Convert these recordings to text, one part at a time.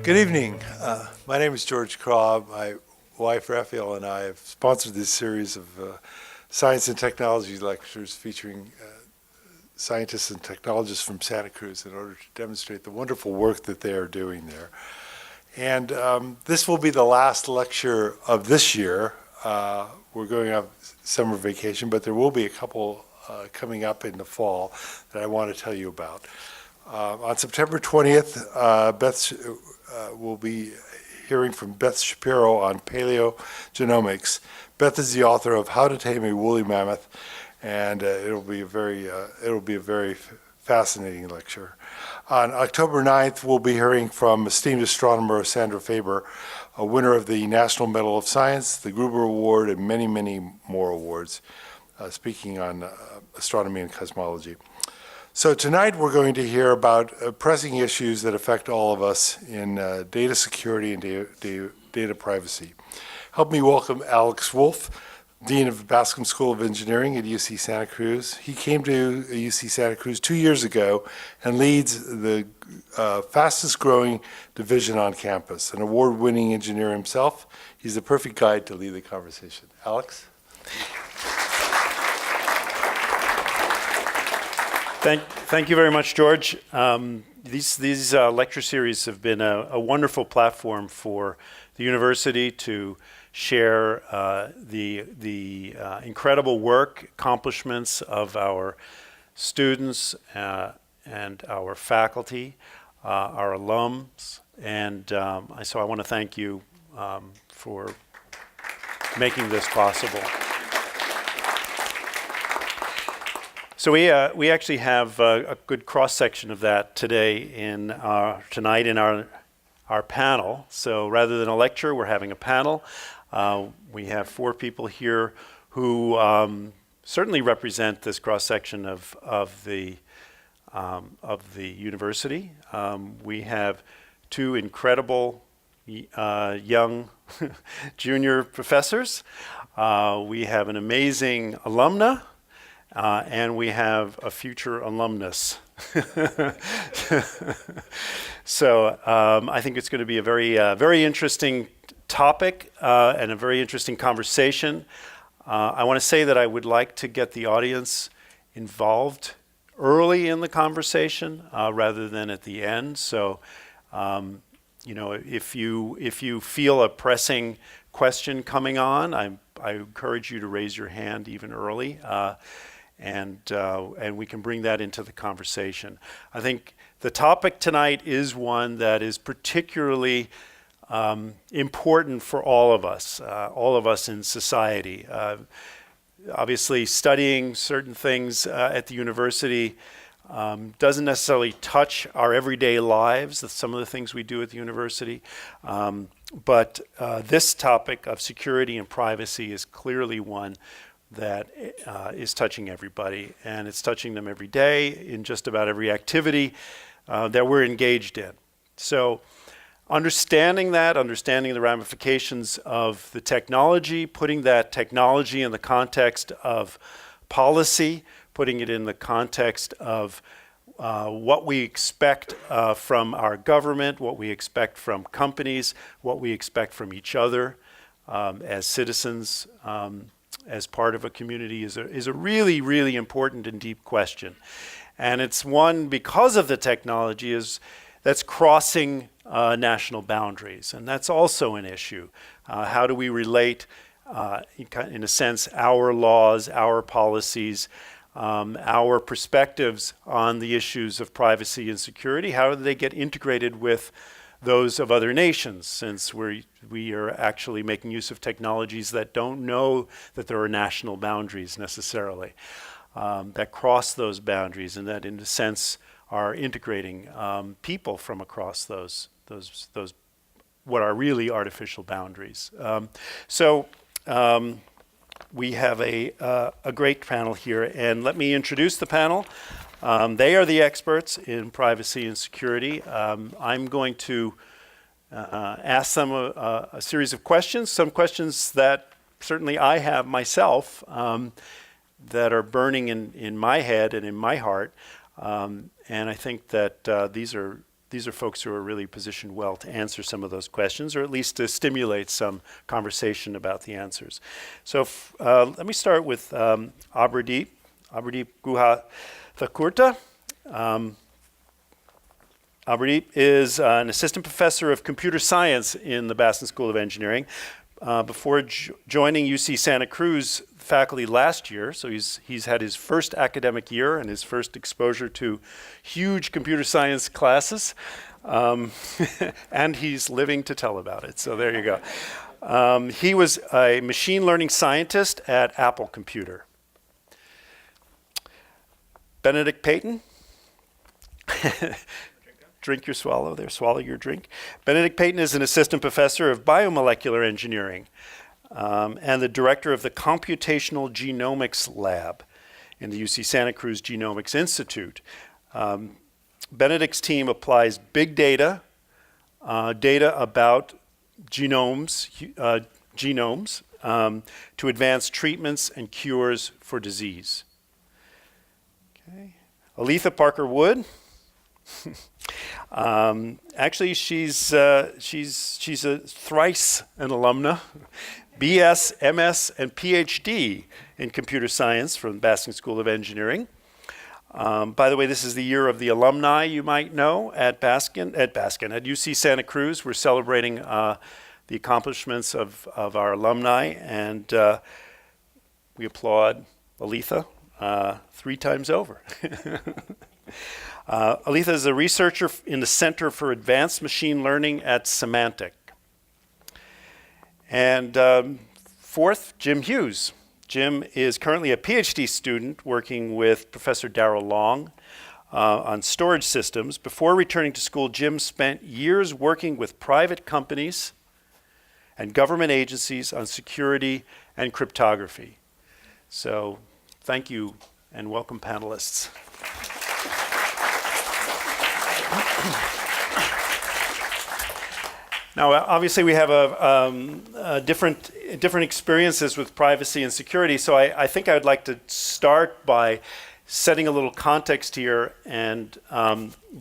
Good evening. My name is George Kraw. My wife Raphael and I have sponsored this series of science and technology lectures featuring scientists and technologists from Santa Cruz in order to demonstrate the wonderful work that they are doing there. And this will be the last lecture of this year. We're going on summer vacation, but there will be a couple coming up in the fall that I want to tell you about. On September 20th, we'll be hearing from Beth Shapiro on paleogenomics. Beth is the author of How to Tame a Woolly Mammoth, and it'll be a very fascinating lecture. On October 9th, we'll be hearing from esteemed astronomer Sandra Faber, a winner of the National Medal of Science, the Gruber Award, and many, many more awards, speaking on astronomy and cosmology. So tonight we're going to hear about pressing issues that affect all of us in data security and data privacy. Help me welcome Alex Wolff, Dean of the Bascom School of Engineering at UC Santa Cruz. He came to UC Santa Cruz 2 years ago and leads the fastest growing division on campus. An award-winning engineer himself, he's the perfect guide to lead the conversation. Alex? Thank you very much, George. These lecture series have been a wonderful platform for the university to share the incredible work, accomplishments of our students and our faculty, our alums, and so I want to thank you for making this possible. So we actually have a good cross-section of that today tonight in our panel. So rather than a lecture, we're having a panel. We have 4 people here who certainly represent this cross-section of the university. We have 2 incredible young junior professors. We have an amazing alumna. And we have a future alumnus. So I think it's going to be a very interesting topic and a very interesting conversation. I want to say that I would like to get the audience involved early in the conversation rather than at the end. So if you feel a pressing question coming on, I encourage you to raise your hand even early. And we can bring that into the conversation. I think the topic tonight is one that is particularly important for all of us in society. Obviously, studying certain things at the university doesn't necessarily touch our everyday lives, some of the things we do at the university. But this topic of security and privacy is clearly one that is touching everybody, and it's touching them every day in just about every activity that we're engaged in. So understanding the ramifications of the technology, putting that technology in the context of policy, putting it in the context of what we expect from our government, what we expect from companies, what we expect from each other as citizens, as part of a community is a really, really important and deep question. And it's one, because of the technology, that's crossing national boundaries. And that's also an issue. How do we relate, in a sense, our laws, our policies, our perspectives on the issues of privacy and security? How do they get integrated with those of other nations, since we are actually making use of technologies that don't know that there are national boundaries necessarily, that cross those boundaries, and that in a sense are integrating people from across those what are really artificial boundaries. So we have a great panel here, and let me introduce the panel. They are the experts in privacy and security. I'm going to ask them a series of questions, some questions that certainly I have myself that are burning in my head and in my heart. And I think that these are these are folks who are really positioned well to answer some of those questions, or at least to stimulate some conversation about the answers. So let me start with Abradeep Guha Thakurta. Abradeep is an assistant professor of computer science in the Baskin School of Engineering. Before joining UC Santa Cruz faculty last year, so he's had his first academic year and his first exposure to huge computer science classes, and he's living to tell about it, so there you go. He was a machine learning scientist at Apple Computer. Benedict Payton. Drink your swallow there, swallow your drink. Benedict Payton is an assistant professor of biomolecular engineering and the director of the Computational Genomics Lab in the UC Santa Cruz Genomics Institute. Benedict's team applies big data, data about genomes to advance treatments and cures for disease. Okay. Aletha Parker-Wood. Actually, she's a thrice an alumna, BS, MS, and PhD in computer science from the Baskin School of Engineering. By the way, this is the year of the alumni, you might know, at UC Santa Cruz. We're celebrating the accomplishments of our alumni, and we applaud Aletha 3 times over. Aletha is a researcher in the Center for Advanced Machine Learning at Symantec. And fourth, Jim Hughes. Jim is currently a PhD student working with Professor Darrell Long on storage systems. Before returning to school, Jim spent years working with private companies and government agencies on security and cryptography. So thank you and welcome, panelists. Now, obviously, we have different experiences with privacy and security, so I think I would like to start by setting a little context here and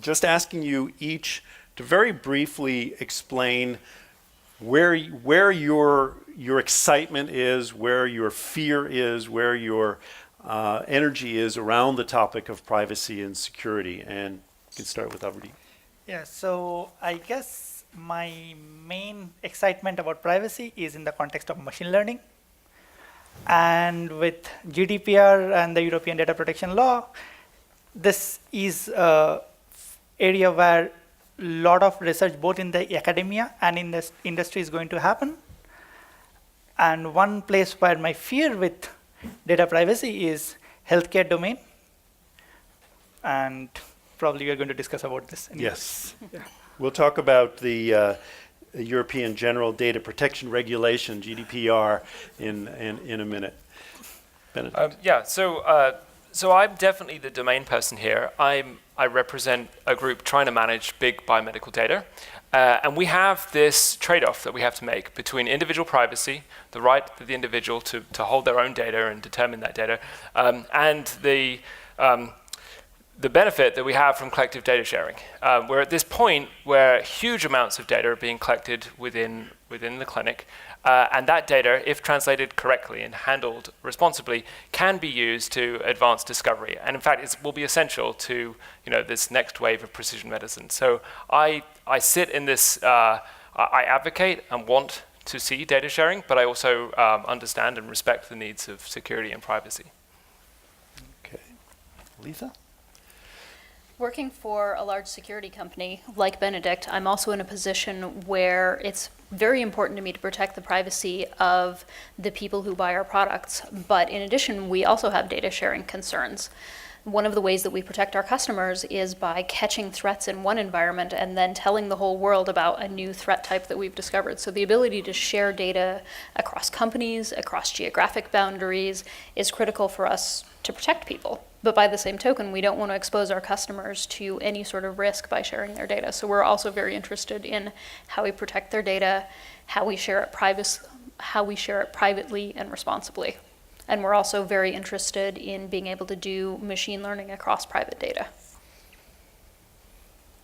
just asking you each to very briefly explain where your excitement is, where your fear is, where your energy is around the topic of privacy and security. And you can start with Abradeep. Yeah, so I guess my main excitement about privacy is in the context of machine learning. And with GDPR and the European Data Protection Law, this is an area where a lot of research, both in the academia and in the industry, is going to happen. And one place where my fear with data privacy is healthcare domain. And probably we're going to discuss about this. Yes. Yeah. We'll talk about the European General Data Protection Regulation, GDPR, in a minute. Benedict. So I'm definitely the domain person here. I represent a group trying to manage big biomedical data. And we have this trade-off that we have to make between individual privacy, the right of the individual to hold their own data and determine that data, and the benefit that we have from collective data sharing. We're at this point where huge amounts of data are being collected within the clinic, and that data, if translated correctly and handled responsibly, can be used to advance discovery. And in fact, it will be essential to this next wave of precision medicine. So I sit in this, I advocate and want to see data sharing, but I also understand and respect the needs of security and privacy. Okay. Aletha? Working for a large security company like Benedict, I'm also in a position where it's very important to me to protect the privacy of the people who buy our products. But in addition, we also have data sharing concerns. One of the ways that we protect our customers is by catching threats in one environment and then telling the whole world about a new threat type that we've discovered. So the ability to share data across companies, across geographic boundaries, is critical for us to protect people. But by the same token, we don't want to expose our customers to any sort of risk by sharing their data. So we're also very interested in how we protect their data, how we share it privately and responsibly. And we're also very interested in being able to do machine learning across private data.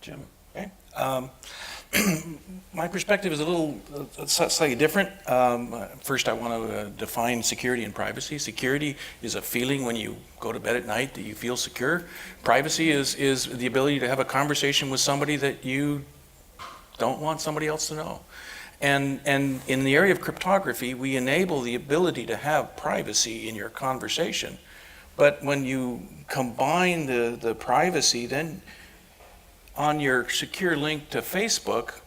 Jim? My perspective is a little slightly different. First, I want to define security and privacy. Security is a feeling when you go to bed at night that you feel secure. Privacy is the ability to have a conversation with somebody that you don't want somebody else to know. And in the area of cryptography, we enable the ability to have privacy in your conversation. But when you combine the privacy, then on your secure link to Facebook,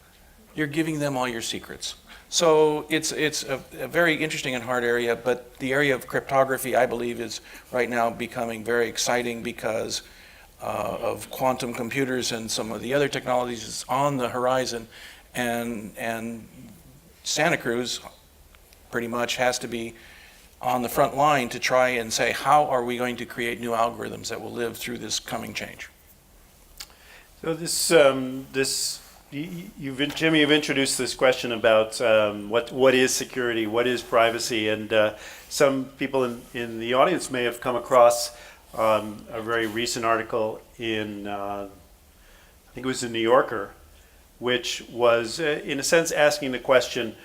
you're giving them all your secrets. So it's a very interesting and hard area, but the area of cryptography, I believe, is right now becoming very exciting because of quantum computers and some of the other technologies on the horizon. And Santa Cruz pretty much has to be on the front line to try and say, how are we going to create new algorithms that will live through this coming change? So Jimmy, you've introduced this question about what is security, what is privacy, and some people in the audience may have come across a very recent article in, I think it was the New Yorker, which was, in a sense, asking the question,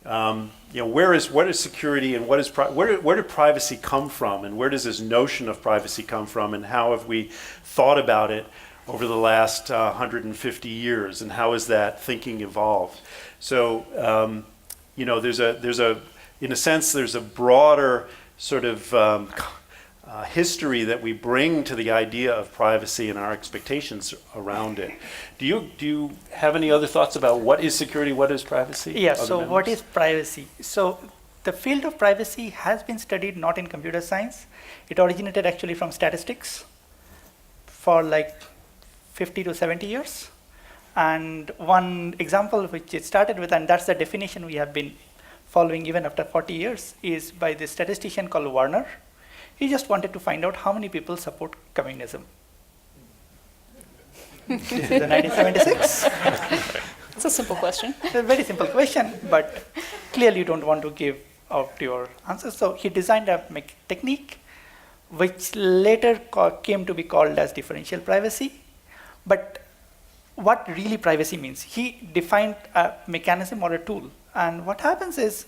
what is security and where did privacy come from, and where does this notion of privacy come from, and how have we thought about it over the last 150 years, and how has that thinking evolved? So, in a sense, there's a broader sort of history that we bring to the idea of privacy and our expectations around it. Do you have any other thoughts about what is security, what is privacy? Yeah, so what is privacy? So the field of privacy has been studied not in computer science. It originated actually from statistics for like 50 to 70 years. And one example which it started with, and that's the definition we have been following even after 40 years, is by this statistician called Warner. He just wanted to find out how many people support communism. This is the 1976. It's a simple question. It's a very simple question, but clearly you don't want to give out your answer. So he designed a technique which later came to be called as differential privacy. But what really privacy means? He defined a mechanism or a tool. And what happens is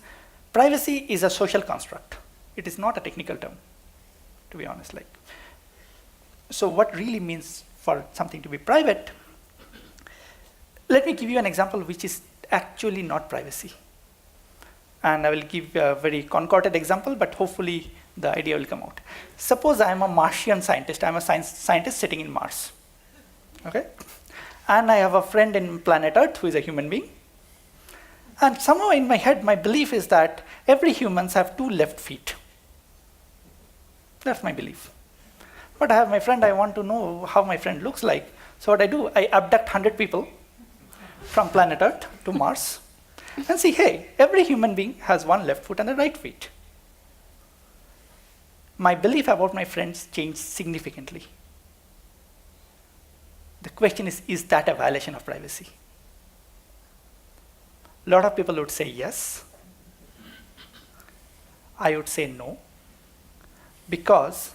privacy is a social construct. It is not a technical term, to be honest. So what really means for something to be private? Let me give you an example which is actually not privacy. And I will give a very concordant example, but hopefully the idea will come out. Suppose I am a Martian scientist. I'm a scientist sitting in Mars. Okay? And I have a friend in planet Earth who is a human being. And somehow in my head, my belief is that every humans have 2 left feet. That's my belief. But I have my friend, I want to know how my friend looks like. So what I do, I abduct 100 people from planet Earth to Mars and see, hey, every human being has 1 left foot and a right feet. My belief about my friends changed significantly. The question is that a violation of privacy? A lot of people would say yes. I would say no. Because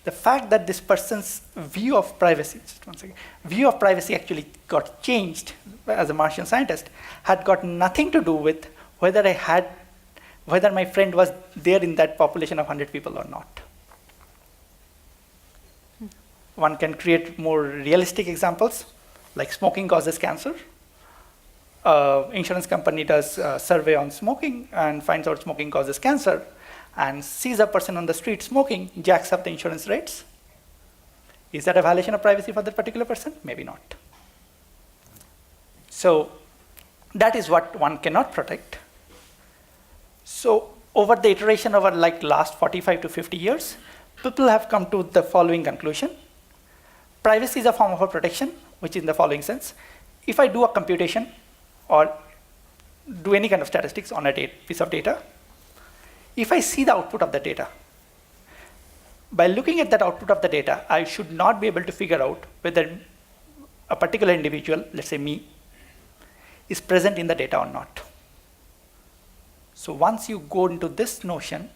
the fact that this person's view of privacy, just one second, view of privacy actually got changed as a Martian scientist had got nothing to do with whether my friend was there in that population of 100 people or not. One can create more realistic examples, like smoking causes cancer. Insurance company does a survey on smoking and finds out smoking causes cancer and sees a person on the street smoking, jacks up the insurance rates. Is that a violation of privacy for that particular person? Maybe not. So that is what one cannot protect. So over the iteration over like last 45 to 50 years, people have come to the following conclusion. Privacy is a form of a protection, which is in the following sense. If I do a computation or do any kind of statistics on a piece of data, if I see the output of the data, by looking at that output of the data, I should not be able to figure out whether a particular individual, let's say me, is present in the data or not. So once you go into this notion,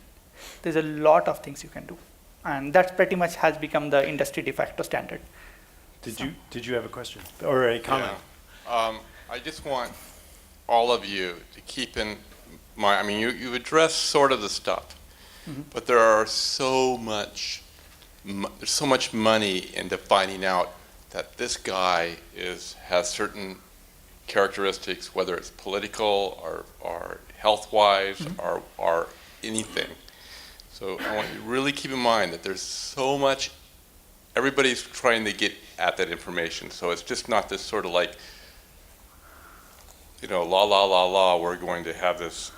there's a lot of things you can do. And that pretty much has become the industry de facto standard. Did you have a question or a comment? I just want all of you to keep in mind, I mean, you address sort of the stuff, but there are there's so much money into finding out that this guy has certain characteristics, whether it's political or health-wise or anything. So I want you to really keep in mind that there's so much, everybody's trying to get at that information. So it's just not this sort of like, we're going to have this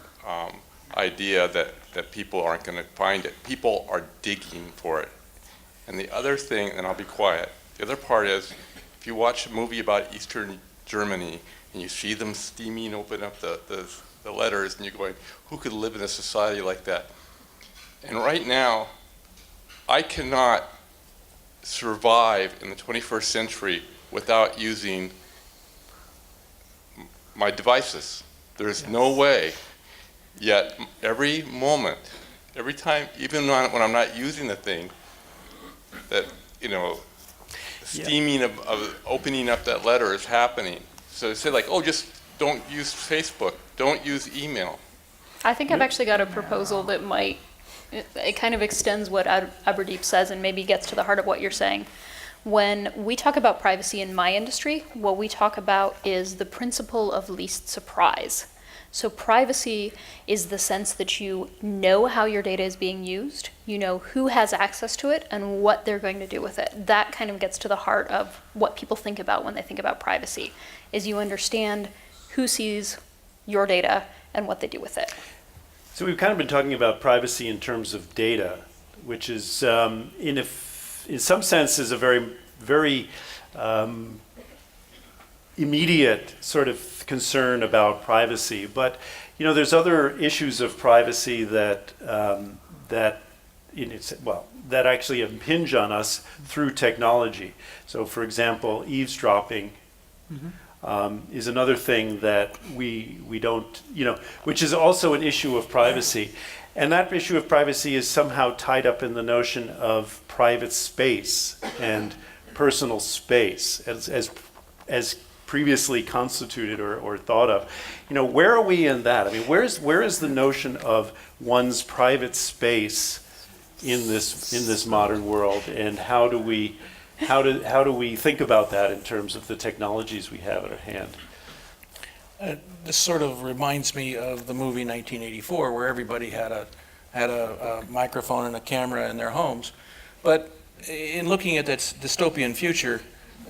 idea that people aren't going to find it. People are digging for it. And the other thing, and I'll be quiet, the other part is, if you watch a movie about Eastern Germany and you see them steaming open up the letters and you're going, who could live in a society like that? And right now, I cannot survive in the 21st century without using my devices. There's no way. Yet every moment, every time, even when I'm not using the thing, that, steaming of opening up that letter is happening. So say like, just don't use Facebook, don't use email. I think I've actually got a proposal that it kind of extends what Aberdeep says and maybe gets to the heart of what you're saying. When we talk about privacy in my industry, what we talk about is the principle of least surprise. So privacy is the sense that you know how your data is being used, you know who has access to it, and what they're going to do with it. That kind of gets to the heart of what people think about when they think about privacy, is you understand who sees your data and what they do with it. So we've kind of been talking about privacy in terms of data, which is, in some sense, is a very, very immediate sort of concern about privacy. But there's other issues of privacy that actually impinge on us through technology. So, for example, eavesdropping. Is another thing that we don't, which is also an issue of privacy. And that issue of privacy is somehow tied up in the notion of private space and personal space as previously constituted or thought of. Where are we in that? I mean, where is the notion of one's private space in this modern world, and how do we think about that in terms of the technologies we have at our hand? This sort of reminds me of the movie 1984, where everybody had a microphone and a camera in their homes. But in looking at that dystopian future,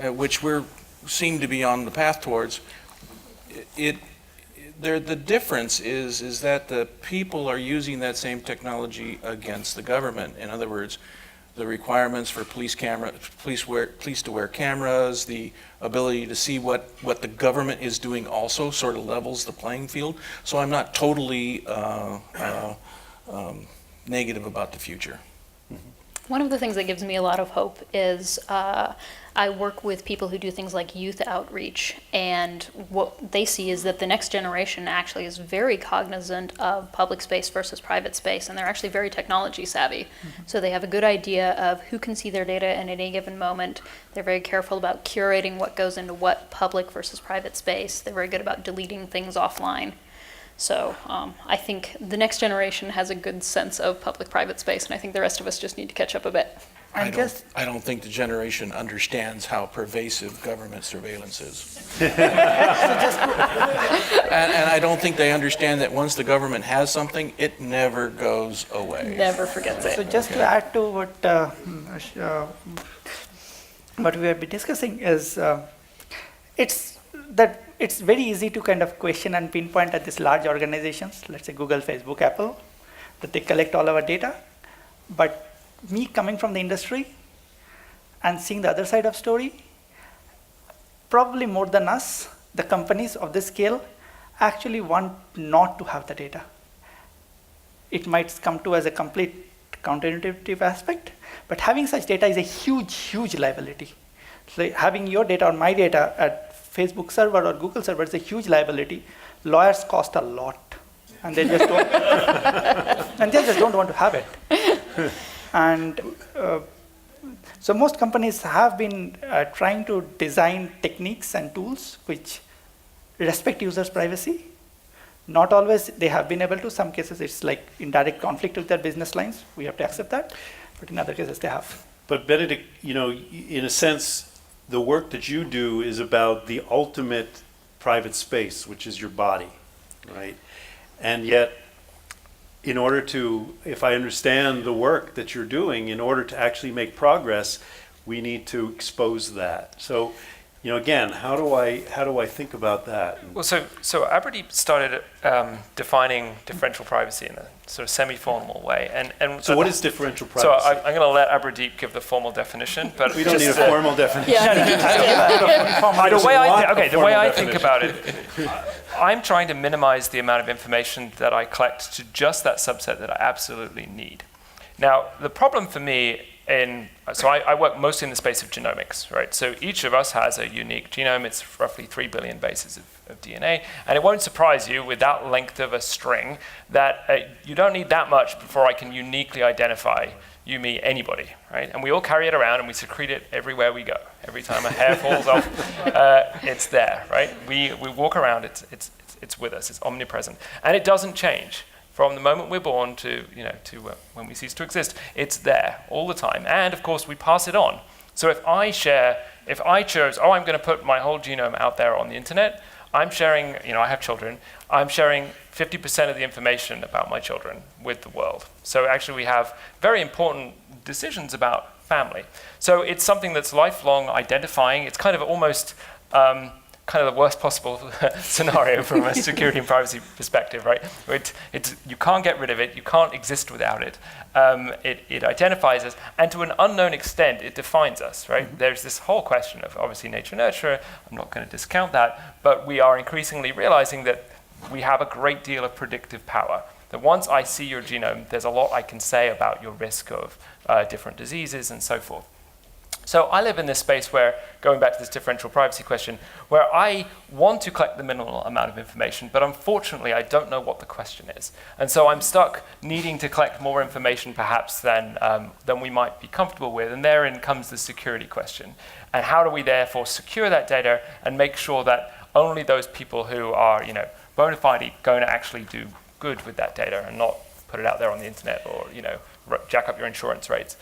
which we seem to be on the path towards, the difference is that the people are using that same technology against the government. In other words, the requirements for police to wear cameras, the ability to see what the government is doing also sort of levels the playing field. So I'm not totally negative about the future. One of the things that gives me a lot of hope is I work with people who do things like youth outreach, and what they see is that the next generation actually is very cognizant of public space versus private space, and they're actually very technology savvy. So they have a good idea of who can see their data at any given moment. They're very careful about curating what goes into what public versus private space. They're very good about deleting things offline. So I think the next generation has a good sense of public-private space, and I think the rest of us just need to catch up a bit. I don't think the generation understands how pervasive government surveillance is. And I don't think they understand that once the government has something, it never goes away. Never forgets it. So just to add to what we have been discussing is it's very easy to kind of question and pinpoint at these large organizations, let's say Google, Facebook, Apple, that they collect all our data. But me coming from the industry and seeing the other side of story, probably more than us, the companies of this scale actually want not to have the data. It might come to as a complete counterintuitive aspect, but having such data is a huge, huge liability. So having your data or my data at Facebook server or Google server is a huge liability. Lawyers cost a lot, and they just don't want to have it. And so most companies have been trying to design techniques and tools which respect users' privacy. Not always they have been able to. Some cases it's like in direct conflict with their business lines. We have to accept that. But in other cases they have. But Benedict, in a sense, the work that you do is about the ultimate private space, which is your body, right? And yet, in order to, if I understand the work that you're doing, in order to actually make progress, we need to expose that. So, again, how do I think about that? Well, so Aberdeen started defining differential privacy in a sort of semi-formal way. And So what is differential So privacy? I'm going to let Aberdeen give the formal definition, but We don't need a formal definition. the way I think about it, I'm trying to minimize the amount of information that I collect to just that subset that I absolutely need. Now, the problem for me so I work mostly in the space of genomics, right? So each of us has a unique genome. It's roughly 3 billion bases of DNA. And it won't surprise you with that length of a string that you don't need that much before I can uniquely identify you, me, anybody, right? And we all carry it around and we secrete it everywhere we go. Every time a hair falls off, it's there, right? We walk around, it's with us, it's omnipresent. And it doesn't change. From the moment we're born to when we cease to exist, it's there all the time. And of course, we pass it on. So if I chose, I'm going to put my whole genome out there on the internet, I'm sharing, I have children, I'm sharing 50% of the information about my children with the world. So actually, we have very important decisions about family. So it's something that's lifelong identifying. It's kind of almost kind of the worst possible scenario from a security and privacy perspective, right? You can't get rid of it, you can't exist without it. It identifies us, and to an unknown extent, it defines us, right? Mm-hmm. There's this whole question of obviously nature-nurture. I'm not going to discount that, but we are increasingly realizing that we have a great deal of predictive power. That once I see your genome, there's a lot I can say about your risk of different diseases and so forth. So I live in this space where, going back to this differential privacy question, where I want to collect the minimal amount of information, but unfortunately I don't know what the question is. And so I'm stuck needing to collect more information perhaps than we might be comfortable with, and therein comes the security question. And how do we therefore secure that data and make sure that only those people who are bona fide going to actually do good with that data and not put it out there on the internet or jack up your insurance rates,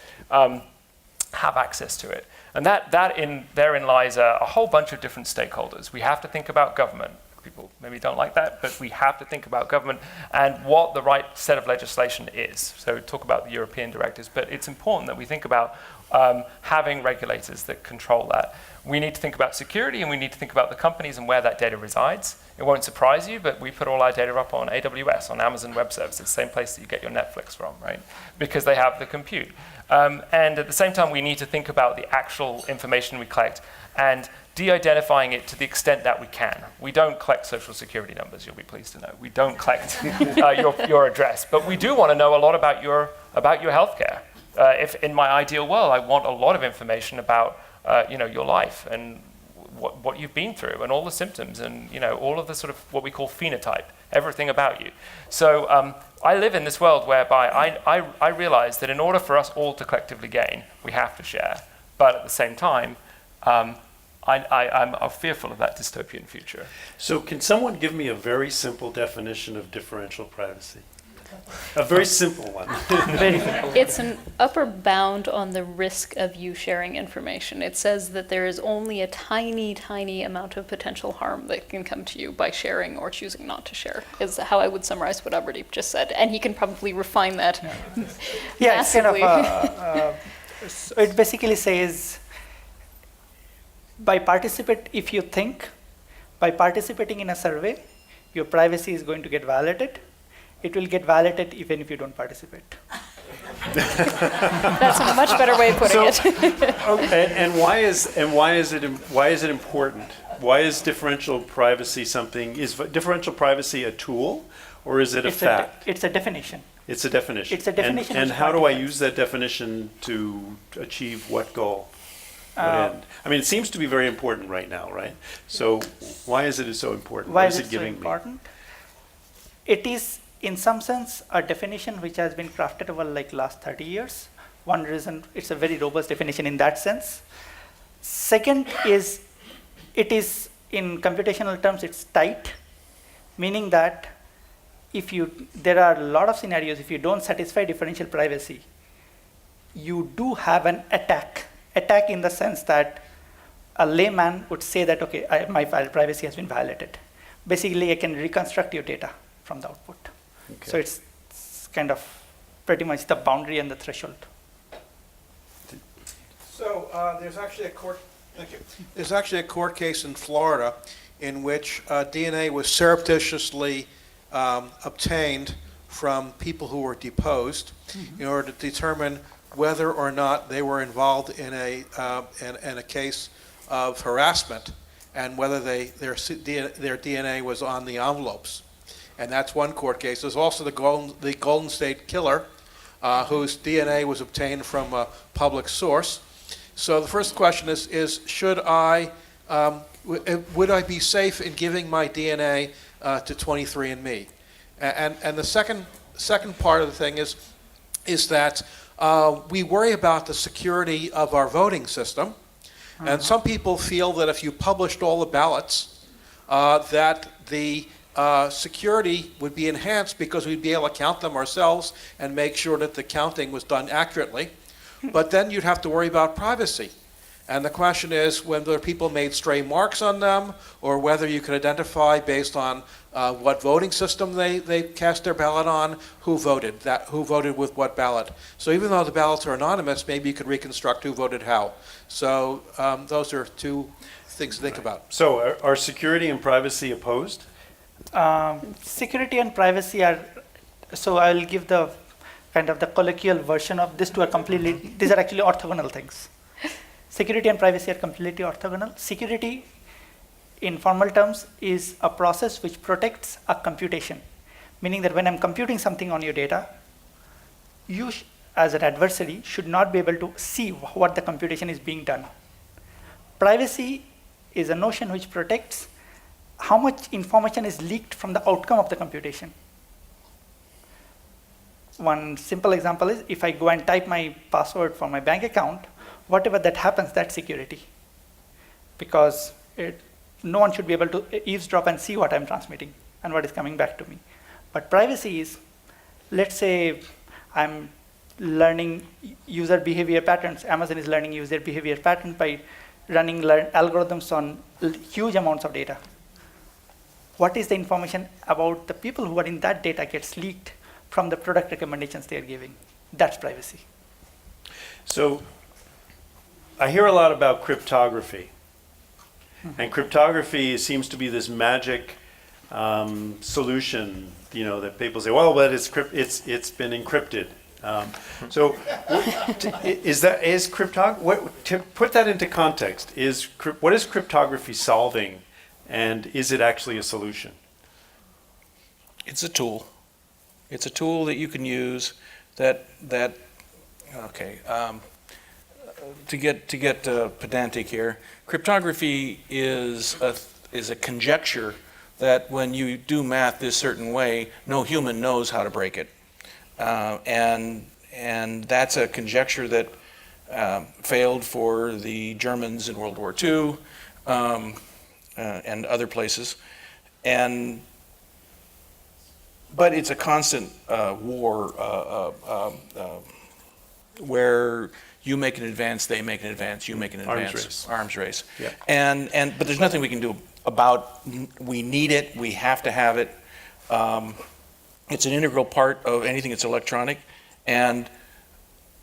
have access to it. And therein lies a whole bunch of different stakeholders. We have to think about government. People maybe don't like that, but we have to think about government and what the right set of legislation is. So talk about the European directives, but it's important that we think about having regulators that control that. We need to think about security, and we need to think about the companies and where that data resides. It won't surprise you, but we put all our data up on AWS, on Amazon Web Services, the same place that you get your Netflix from, right? Because they have the compute. And at the same time, we need to think about the actual information we collect and de-identifying it to the extent that we can. We don't collect social security numbers, you'll be pleased to know. We don't collect your address, but we do want to know a lot about your healthcare. If in my ideal world, I want a lot of information about your life and what you've been through and all the symptoms and all of the sort of what we call phenotype, everything about you. So I live in this world whereby I realize that in order for us all to collectively gain, we have to share. But at the same time, I'm fearful of that dystopian future. So can someone give me a very simple definition of differential privacy? A very simple one. It's an upper bound on the risk of you sharing information. It says that there is only a tiny, tiny amount of potential harm that can come to you by sharing or choosing not to share, is how I would summarize what Aberdeen just said. And he can probably refine that massively. So it basically says, by participating in a survey, your privacy is going to get violated. It will get violated even if you don't participate. That's a much better way of putting it. And why is it important? Why is differential privacy something? Is differential privacy a tool, or is it a fact? It's a definition. It's a definition. It's a definition. And how do I use that definition to achieve what goal? What end? I mean, it seems to be very important right now, right? So why is it so important? Why what is it so important? It is, in some sense, a definition which has been crafted over last 30 years. One reason, it's a very robust definition in that sense. Second is, it is in computational terms, it's tight, meaning that there are a lot of scenarios, if you don't satisfy differential privacy, you do have an attack in the sense that a layman would say that, okay, my privacy has been violated. Basically, I can reconstruct your data from the output. Okay. So it's kind of pretty much the boundary and the threshold. So there's actually a court. Thank you. There's actually a court case in Florida in which DNA was surreptitiously obtained from people who were deposed in order to determine whether or not they were involved in a case of harassment and whether their DNA was on the envelopes. And that's one court case. There's also the Golden State Killer, whose DNA was obtained from a public source. So the first question is should would I be safe in giving my DNA to 23andMe? And the second part of the thing is that we worry about the security of our voting system. And some people feel that if you published all the ballots, that the security would be enhanced because we'd be able to count them ourselves and make sure that the counting was done accurately. But then you'd have to worry about privacy. And the question is whether people made stray marks on them or whether you could identify based on what voting system they cast their ballot on, who voted with what ballot. So even though the ballots are anonymous, maybe you could reconstruct who voted how. So those are two things to think about. So are security and privacy opposed? Security and privacy are, so I'll give the kind of the colloquial version of this to a completely, these are actually orthogonal things. Security and privacy are completely orthogonal. Security, in formal terms, is a process which protects a computation, meaning that when I'm computing something on your data, you, as an adversary, should not be able to see what the computation is being done. Privacy is a notion which protects how much information is leaked from the outcome of the computation. One simple example is if I go and type my password for my bank account, whatever that happens, that's security. Because no one should be able to eavesdrop and see what I'm transmitting and what is coming back to me. But privacy is, let's say I'm learning user behavior patterns. Amazon is learning user behavior patterns by running algorithms on huge amounts of data. What is the information about the people who are in that data gets leaked from the product recommendations they are giving? That's privacy. So I hear a lot about cryptography. And cryptography seems to be this magic solution, that people say, well, but it's been encrypted. So is cryptography, to put that into context, what is cryptography solving, and is it actually a solution? It's a tool. It's a tool that you can use to get pedantic here, cryptography is a conjecture that when you do math this certain way, no human knows how to break it. And that's a conjecture that failed for the Germans in World War II and other places. But it's a constant war where you make an advance, they make an advance, you make an advance. Arms race. Yeah. But there's nothing we can do about. We need it. We have to have it. It's an integral part of anything that's electronic. And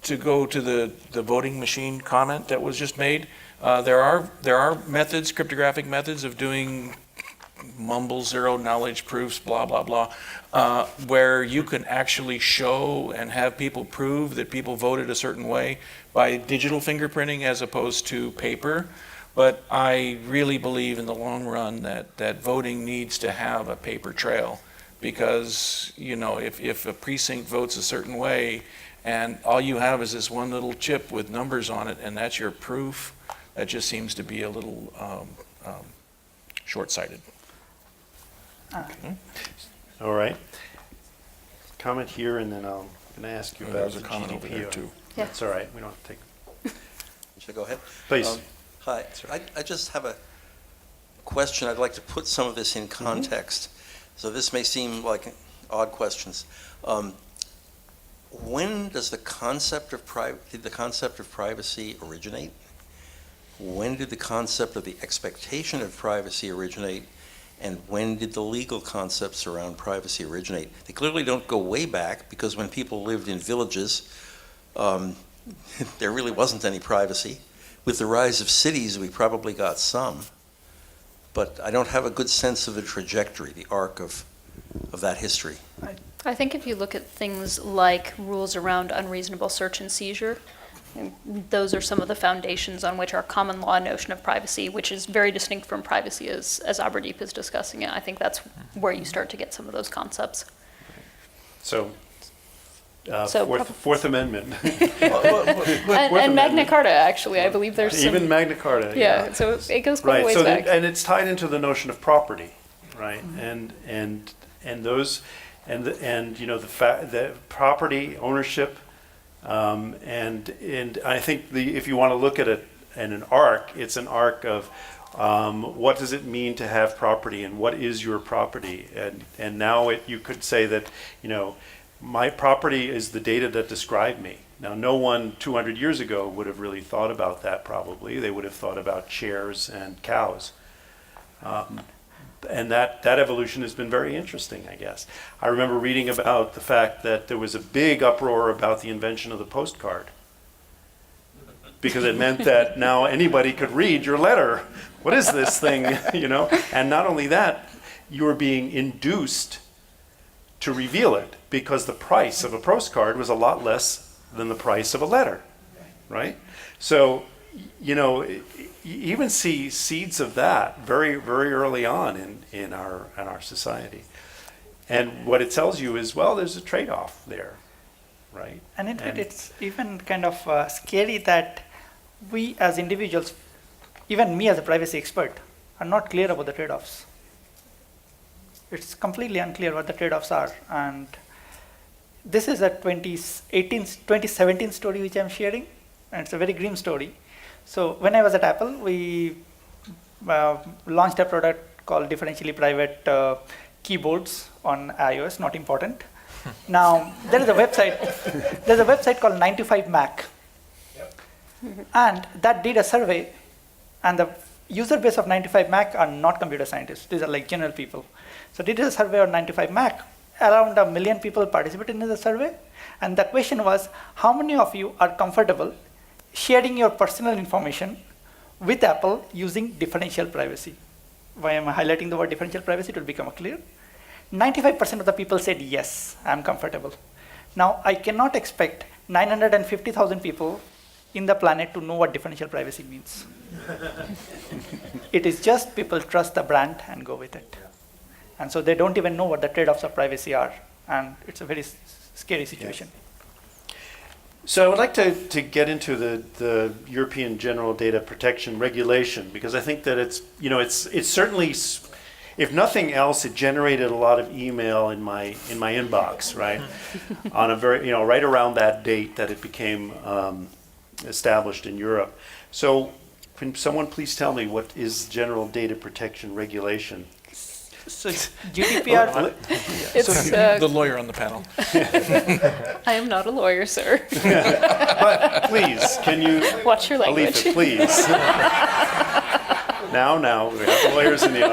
to go to the voting machine comment that was just made, there are methods, cryptographic methods of doing mumble zero knowledge proofs, blah, blah, blah, where you can actually show and have people prove that people voted a certain way by digital fingerprinting as opposed to paper. But I really believe in the long run that voting needs to have a paper trail, because if a precinct votes a certain way and all you have is this one little chip with numbers on it and that's your proof, that just seems to be a little short-sighted. Okay. All right. Comment here, and then I'm going to ask you about There's the a comment over there GDPR. too. Yeah. That's all right. We don't have to take. Should I go ahead? Please. Hi. I just have a question. I'd like to put some of this in context. So this may seem like odd questions. When does the concept of did the concept of privacy originate? When did the concept of the expectation of privacy originate? And when did the legal concepts around privacy originate? They clearly don't go way back, because when people lived in villages, there really wasn't any privacy. With the rise of cities, we probably got some. But I don't have a good sense of the trajectory, the arc of that history. I think if you look at things like rules around unreasonable search and seizure, those are some of the foundations on which our common law notion of privacy, which is very distinct from privacy as Abradeep is discussing it. I think that's where you start to get some of those concepts. So, So Fourth Amendment. And Magna Carta, actually, I believe there's some, Even Magna Carta. yeah, so it goes quite a Right. ways So back. and it's tied into the notion of property, right? And those and you know the property ownership. And I think if you want to look at it in an arc, it's an arc of what does it mean to have property and what is your property? And now you could say that, you know, my property is the data that describe me. Now, no one 200 years ago would have really thought about that probably. They would have thought about chairs and cows. And that evolution has been very interesting, I guess. I remember reading about the fact that there was a big uproar about the invention of the postcard, because it meant that now anybody could read your letter. What is this thing, you know? And not only that, you were being induced to reveal it, because the price of a postcard was a lot less than the price of a letter, right? So, you know, you even see seeds of that very, very early on in our society. And what it tells you is, well, there's a trade-off there, right? And in fact, it's even kind of scary that we as individuals, even me as a privacy expert, are not clear about the trade-offs. It's completely unclear what the trade-offs are. And this is a 2017 story which I'm sharing, and it's a very grim story. So when I was at Apple, we launched a product called Differentially Private Keyboards on iOS, not important. Now, there is a website, there's a website called 9to5Mac. And that did a survey, and the user base of 9to5Mac are not computer scientists. These are like general people. So they did a survey on 9to5Mac. Around 1 million people participated in the survey. And the question was, how many of you are comfortable sharing your personal information with Apple using differential privacy? Why am I highlighting the word differential privacy? It will become clear. 95% of the people said, yes, I'm comfortable. Now, I cannot expect 950,000 people in the planet to know what differential privacy means. It is just people trust the brand and go with it. And so they don't even know what the trade-offs of privacy are. And it's a very scary situation. So I would like to get into the European General Data Protection Regulation, because I think that it's certainly, if nothing else, it generated a lot of email in my inbox, right? On a very, right around that date that it became established in Europe. So can someone please tell me what is General Data Protection Regulation? So GDPR. It's, The lawyer on the panel. I am not a lawyer, sir. But please, can you, Watch your language. Aletha, please. Now, we have lawyers in the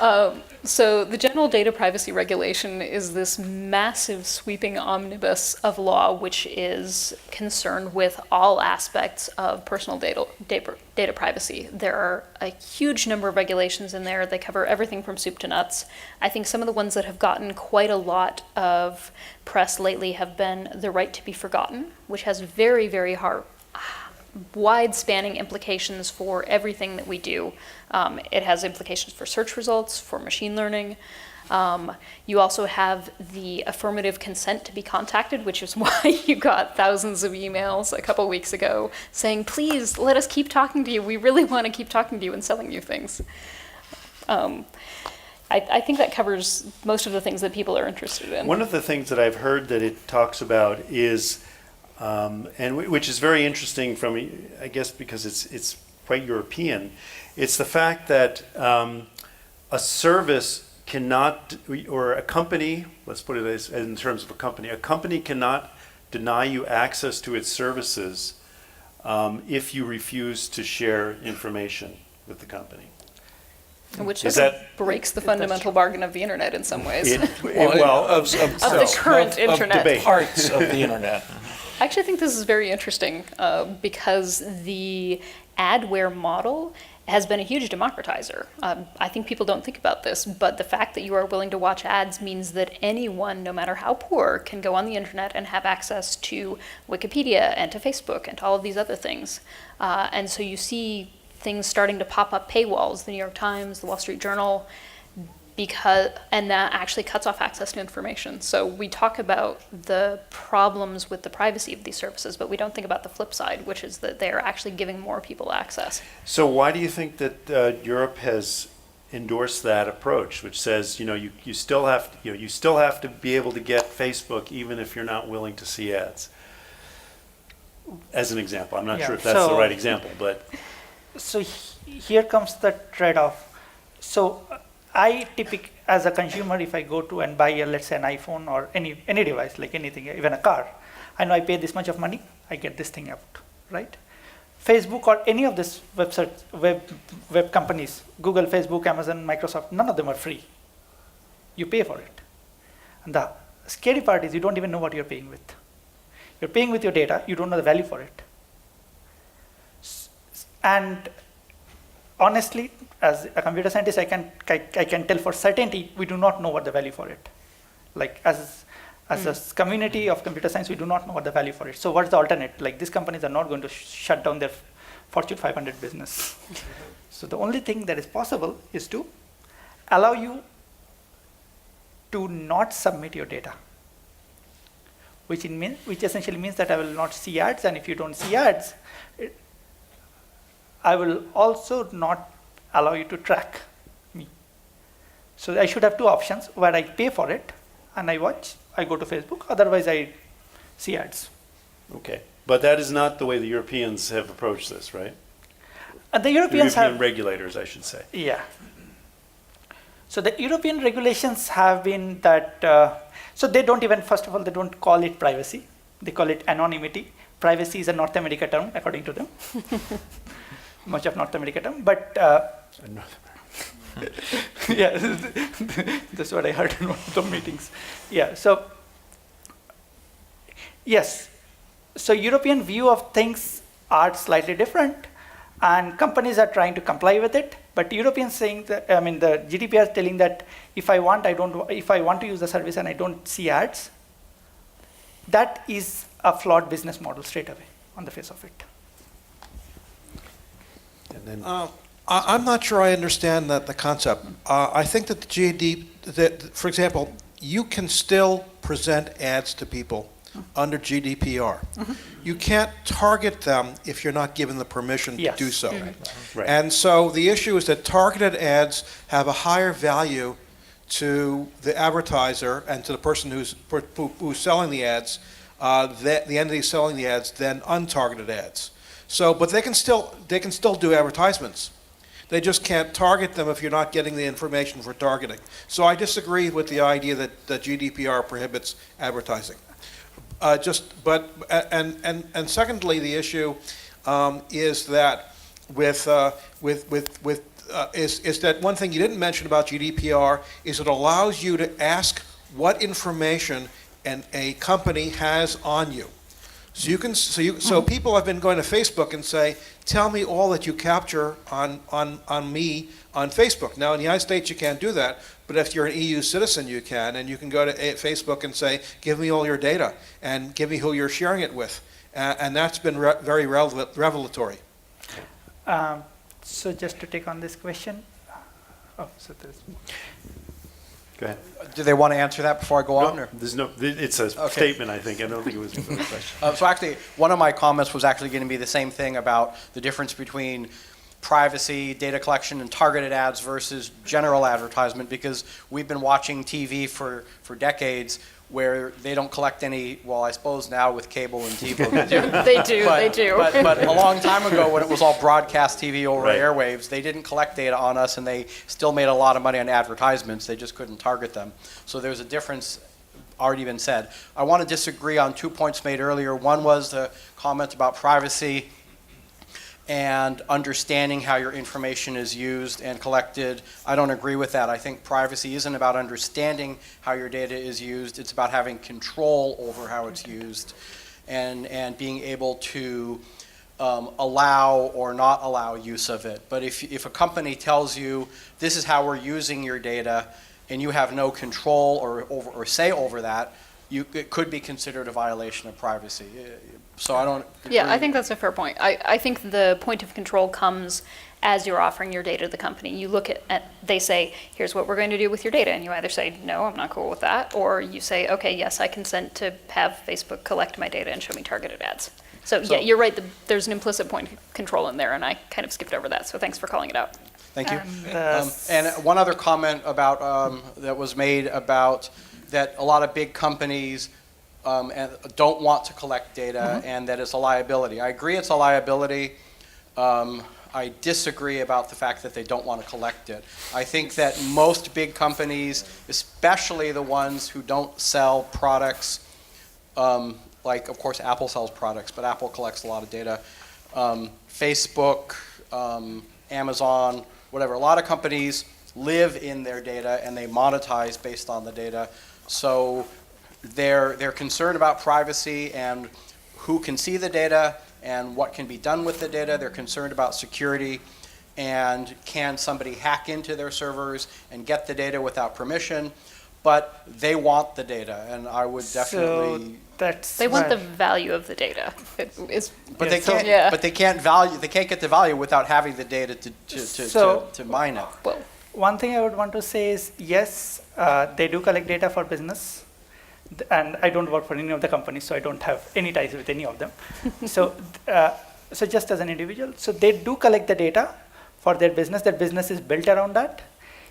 audience. So the General Data Privacy Regulation is this massive sweeping omnibus of law which is concerned with all aspects of personal data privacy. There are a huge number of regulations in there. They cover everything from soup to nuts. I think some of the ones that have gotten quite a lot of press lately have been the right to be forgotten, which has very, very wide-spanning implications for everything that we do. It has implications for search results, for machine learning. You also have the affirmative consent to be contacted, which is why you got thousands of emails a couple weeks ago saying, please, let us keep talking to you. We really want to keep talking to you and selling you things. I think that covers most of the things that people are interested in. One of the things that I've heard that it talks about is, which is very interesting from, I guess, because it's quite European. It's the fact that a service cannot, or a company, let's put it as in terms of a company cannot deny you access to its services if you refuse to share information with the company. Which Is sort of that- breaks the fundamental bargain of the internet in some ways. Of the current internet. debate. parts of the internet. I actually think this is very interesting because the adware model has been a huge democratizer. I think people don't think about this, but the fact that you are willing to watch ads means that anyone, no matter how poor, can go on the internet and have access to Wikipedia and to Facebook and to all of these other things. And so you see things starting to pop up paywalls, the New York Times, the Wall Street Journal, and that actually cuts off access to information. So we talk about the problems with the privacy of these services, but we don't think about the flip side, which is that they're actually giving more people access. So why do you think that Europe has endorsed that approach, which says, you still have to be able to get Facebook even if you're not willing to see ads? As an example, I'm not Yeah, sure if that's the so- right example, but So here comes the trade-off. So I typically, as a consumer, if I go to and buy, let's say, an iPhone or any device, like anything, even a car, I know I pay this much of money, I get this thing out, right? Facebook or any of these web companies, Google, Facebook, Amazon, Microsoft, none of them are free. You pay for it. And the scary part is you don't even know what you're paying with. You're paying with your data, you don't know the value for it. And honestly, as a computer scientist, I can tell for certainty we do not know what the value for it. Like as a community of computer science, we do not know what the value for it. So what's the alternate? Like these companies are not going to shut down their Fortune 500 business. So the only thing that is possible is to allow you to not submit your data, which essentially means that I will not see ads, and if you don't see ads, I will also not allow you to track me. So I should have two options where I pay for it and I go to Facebook, otherwise I see ads. okay. But that is not the way the Europeans have approached this, right? And the The Europeans European have, regulators, I should say. yeah. So the European regulations have been that, so they don't even, first of all, they don't call it privacy. They call it anonymity. Privacy is a North America term, according to them. Much of North America term, but yeah, that's what I heard in one of the meetings. Yeah, so yes, so European view of things are slightly different, and companies are trying to comply with it. But Europeans saying that, I mean, the GDPR is telling that if I want to use the service and I don't see ads, that is a flawed business model straight away on the face of it. And then, I'm not sure I understand the concept. I think that for example, you can still present ads to people under GDPR. You can't target them if you're not given the permission to do so. right. And so the issue is that targeted ads have a higher value to the advertiser and to the person who's selling the ads, the entity selling the ads, than untargeted ads. So, but they can still do advertisements. They just can't target them if you're not getting the information for targeting. So I disagree with the idea that GDPR prohibits advertising. And secondly, the issue is that is that one thing you didn't mention about GDPR is it allows you to ask what information a company has on you. So so people have been going to Facebook and say, tell me all that you capture on me on Facebook. Now in the United States you can't do that, but if you're an EU citizen you can, and you can go to Facebook and say, give me all your data and give me who you're sharing it with, and that's been very revelatory. So just to take on this question, go ahead. Do they want to answer that before I go on? No, Or? there's no, it's a statement, I think. I don't think it was a question. So actually, one of my comments was actually going to be the same thing about the difference between privacy, data collection, and targeted ads versus general advertisement, because we've been watching TV for decades where they don't collect any, well, I suppose now with cable and TV they do. They do. But a long time ago, when it was all broadcast TV over Right. airwaves, they didn't collect data on us, and they still made a lot of money on advertisements. They just couldn't target them. So there's a difference already been said. I want to disagree on 2 points made earlier. One was the comment about privacy and understanding how your information is used and collected. I don't agree with that. I think privacy isn't about understanding how your data is used. It's about having control over how it's used and being able to allow or not allow use of it. But if a company tells you this is how we're using your data and you have no control or say over that, it could be considered a violation of privacy. So I don't agree. Yeah, I think that's a fair point. I think the point of control comes as you're offering your data to the company. You look at, they say, here's what we're going to do with your data, and you either say, no, I'm not cool with that, or you say, okay, yes, I consent to have Facebook collect my data and show me targeted ads. So yeah, you're right, there's an implicit point of control in there, and I kind of skipped over that, so thanks for calling it out. Thank you. And one other comment about that was made about that a lot of big companies don't want to collect data and that it's a liability. I agree it's a liability. I disagree about the fact that they don't want to collect it. I think that most big companies, especially the ones who don't sell products, like of course Apple sells products, but Apple collects a lot of data. Facebook, Amazon, whatever. A lot of companies live in their data and they monetize based on the data. So they're concerned about privacy and who can see the data and what can be done with the data. They're concerned about security and can somebody hack into their servers and get the data without permission. But they want the data, and I would definitely. They want the value of the data. But they can't. But they can't value. They can't get the value without having the data to mine it. Well, one thing I would want to say is yes, they do collect data for business, and I don't work for any of the companies, so I don't have any ties with any of them. So just as an individual, so they do collect the data for their business. Their business is built around that.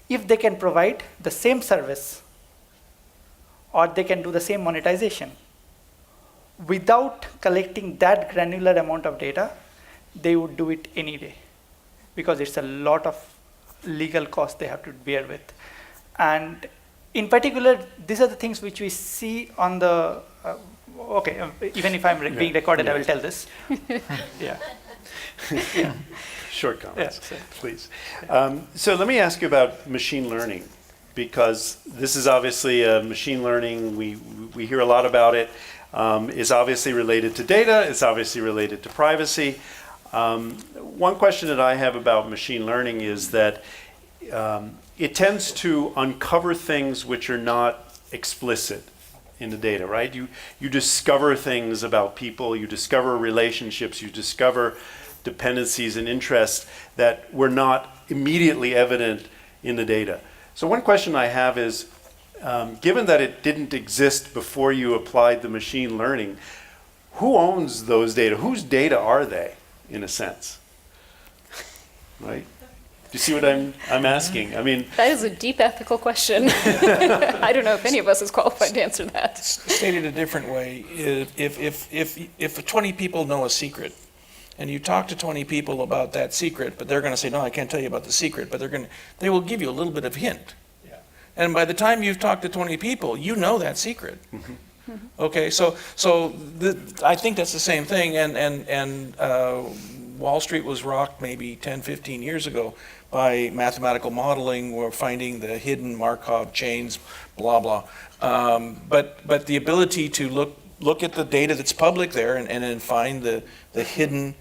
If they can provide the same service, or they can do the same monetization without collecting that granular amount of data, they would do it any day, because it's a lot of legal costs they have to bear with. And in particular, these are the things which we see on the, even if I'm being recorded, I will tell this. Yeah. Short comments, please. So let me ask you about machine learning, because this is obviously machine learning. We hear a lot about it. Is obviously related to data. It's obviously related to privacy. One question that I have about machine learning is that it tends to uncover things which are not explicit in the data, right? You discover things about people, you discover relationships, you discover dependencies and interests that were not immediately evident in the data. So one question I have is, given that it didn't exist before you applied the machine learning, who owns those data? Whose data are they, in a sense? Right? Do you see what I'm asking? I mean, that is a deep ethical question. I don't know if any of us is qualified to answer that. Stated a different way, if 20 people know a secret, and you talk to 20 people about that secret, but they're going to say, no, I can't tell you about the secret, but they will give you a little bit of hint. Yeah. And by the time you've talked to 20 people, you know that secret. Mm-hmm. Okay, so I think that's the same thing, and Wall Street was rocked maybe 10, 15 years ago by mathematical modeling. We're finding the hidden Markov chains, blah, blah. But the ability to look at the data that's public there and then find the hidden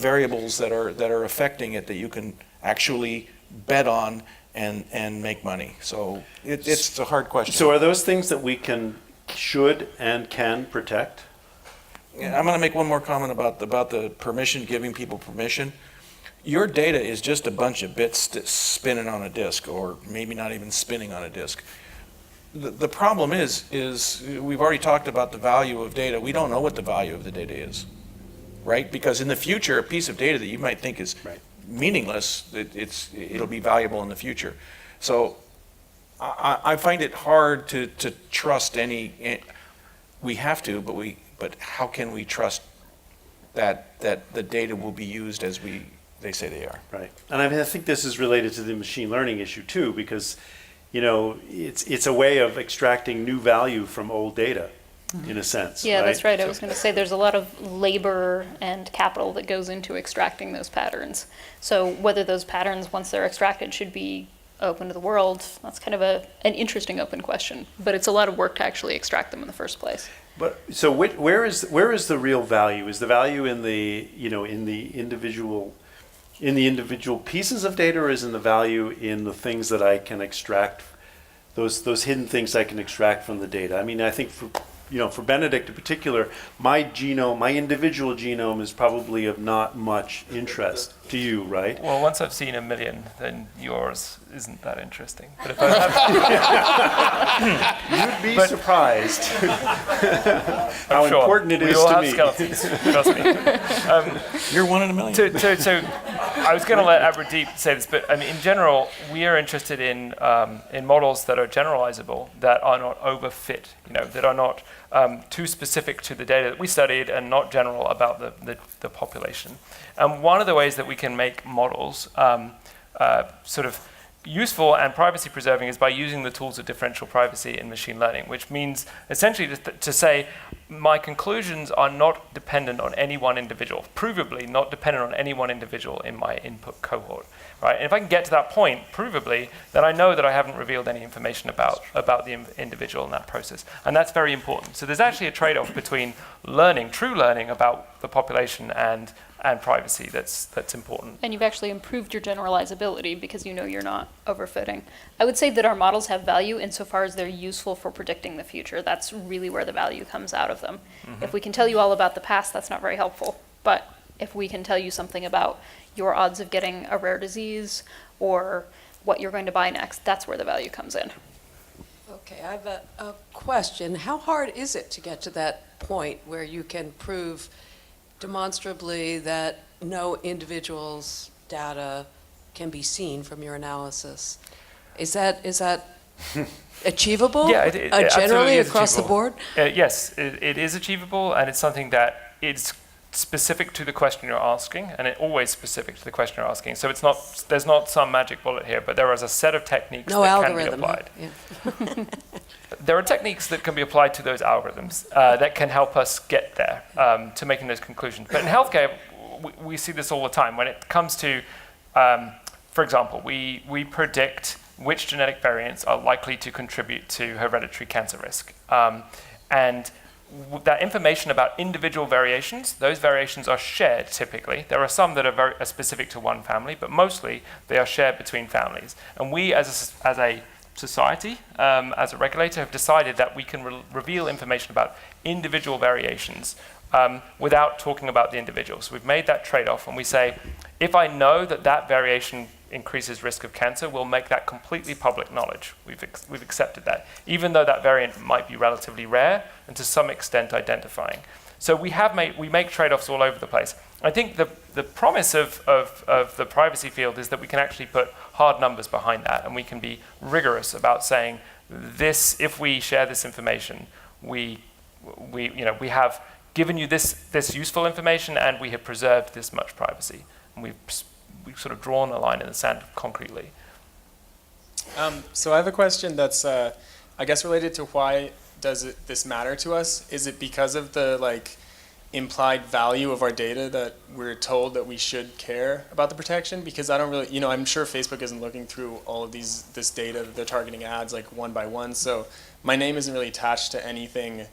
variables that are affecting it that you can actually bet on and make money. So it's a hard question. So are those things that we should and can protect? Yeah, I'm going to make one more comment about the permission, giving people permission. Your data is just a bunch of bits spinning on a disk, or maybe not even spinning on a disk. The problem is we've already talked about the value of data. We don't know what the value of the data is, right? Because in the future, a piece of data that you might think is meaningless, it'll be valuable in the future. So I find it hard to trust any, we have to, but how can we trust that the data will be used as they say they are? Right. And I mean, I think this is related to the machine learning issue too, because, you know, it's a way of extracting new value from old data, in a sense. Yeah, that's right. I So- was going to say there's a lot of labor and capital that goes into extracting those patterns. So whether those patterns, once they're extracted, should be open to the world, that's kind of an interesting open question. But it's a lot of work to actually extract them in the first place. But so where is the real value? Is the value in the, you know, in the individual pieces of data, or is in the value in the things that I can extract, those hidden things I can extract from the data? I mean, I think for Benedict in particular, my individual genome is probably of not much interest to you, right? Well, once I've seen 1 million, then yours isn't that interesting. But if I have, You'd be surprised how I'm sure important it we is all to have me. skeletons, trust me. You're 1 in a million. So I was going to let Abrodeep say this, but I mean, in general, we are interested in models that are generalizable, that are not overfit, you know, that are not too specific to the data that we studied and not general about the population. And one of the ways that we can make models sort of useful and privacy preserving is by using the tools of differential privacy in machine learning, which means essentially to say my conclusions are not dependent on any one individual, provably not dependent on any one individual in my input cohort, right? And if I can get to that point, provably, then I know that I haven't revealed any information about the individual in that process. And that's very important. So there's actually a trade-off between learning, true learning about the population and privacy that's important. And you've actually improved your generalizability because you know you're not overfitting. I would say that our models have value insofar as they're useful for predicting the future. That's really where the value comes out of them. Mm-hmm. If we can tell you all about the past, that's not very helpful. But if we can tell you something about your odds of getting a rare disease or what you're going to buy next, that's where the value comes in. Okay, I have a question. How hard is it to get to that point where you can prove demonstrably that no individual's data can be seen from your analysis? Is that achievable? Yeah, it absolutely generally is across the achievable. board? Yes, it is achievable, and it's something that is specific to the question you're asking, and it's always specific to the question you're asking. So there's not some magic bullet here, but there is a set of techniques No that algorithm, can be applied. Yeah. There are techniques that can be applied to those algorithms that can help us get there to making those conclusions. But in healthcare, we see this all the time. When it comes to, for example, we predict which genetic variants are likely to contribute to hereditary cancer risk. And that information about individual variations, those variations are shared typically. There are some that are specific to one family, but mostly they are shared between families. And we as a society, as a regulator, have decided that we can reveal information about individual variations without talking about the individual. So we've made that trade-off, and we say, if I know that variation increases risk of cancer, we'll make that completely public knowledge. We've accepted that, even though that variant might be relatively rare and to some extent identifying. So we make trade-offs all over the place. I think the promise of the privacy field is that we can actually put hard numbers behind that, and we can be rigorous about saying this. If we share this information, we have given you this useful information, and we have preserved this much privacy, and we've sort of drawn a line in the sand concretely. So I have a question that's, I guess, related to why does this matter to us? Is it because of the implied value of our data that we're told that we should care about the protection? Because I don't really, I'm sure Facebook isn't looking through all of this data that they're targeting ads one by one. So my name isn't really attached to anything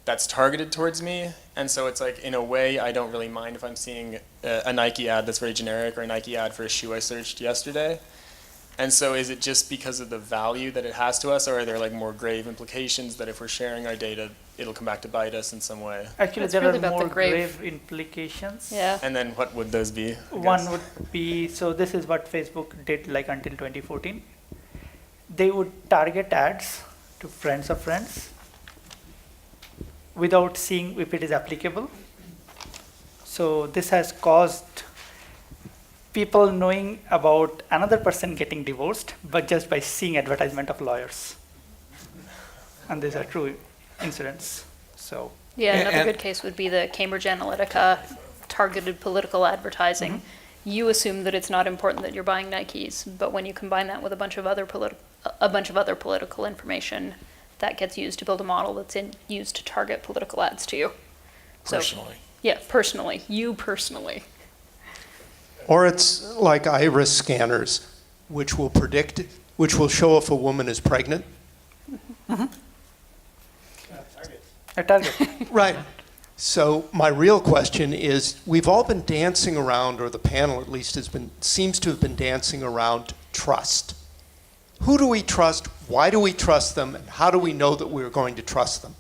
that's targeted towards me. And so it's in a way, I don't really mind if I'm seeing a Nike ad that's very generic or a Nike ad for a shoe I searched yesterday. And so is it just because of the value that it has to us, or are there more grave implications that if we're sharing our data, it'll come back to bite us in some way? Actually, It's there really are about the more grave. grave implications. Yeah. And then what would those be? I One guess? would be, so this is what Facebook did until 2014. They would target ads to friends of friends without seeing if it is applicable. So this has caused people knowing about another person getting divorced, but just by seeing advertisement of lawyers. And these are true incidents. So Yeah, another And- good case would be the Cambridge Analytica targeted political advertising. You assume that it's not important that you're buying Nikes, but when you combine that with a bunch of other political information, that gets used to build a model that's used to target political ads to you. So, Personally. yeah, personally, you personally. Or it's like iris scanners, which will show if a woman is pregnant. a target. Right. So my real question is, we've all been dancing around, or the panel at least seems to have been dancing around trust. Who do we trust? Why do we trust them? And how do we know that we're going to trust them?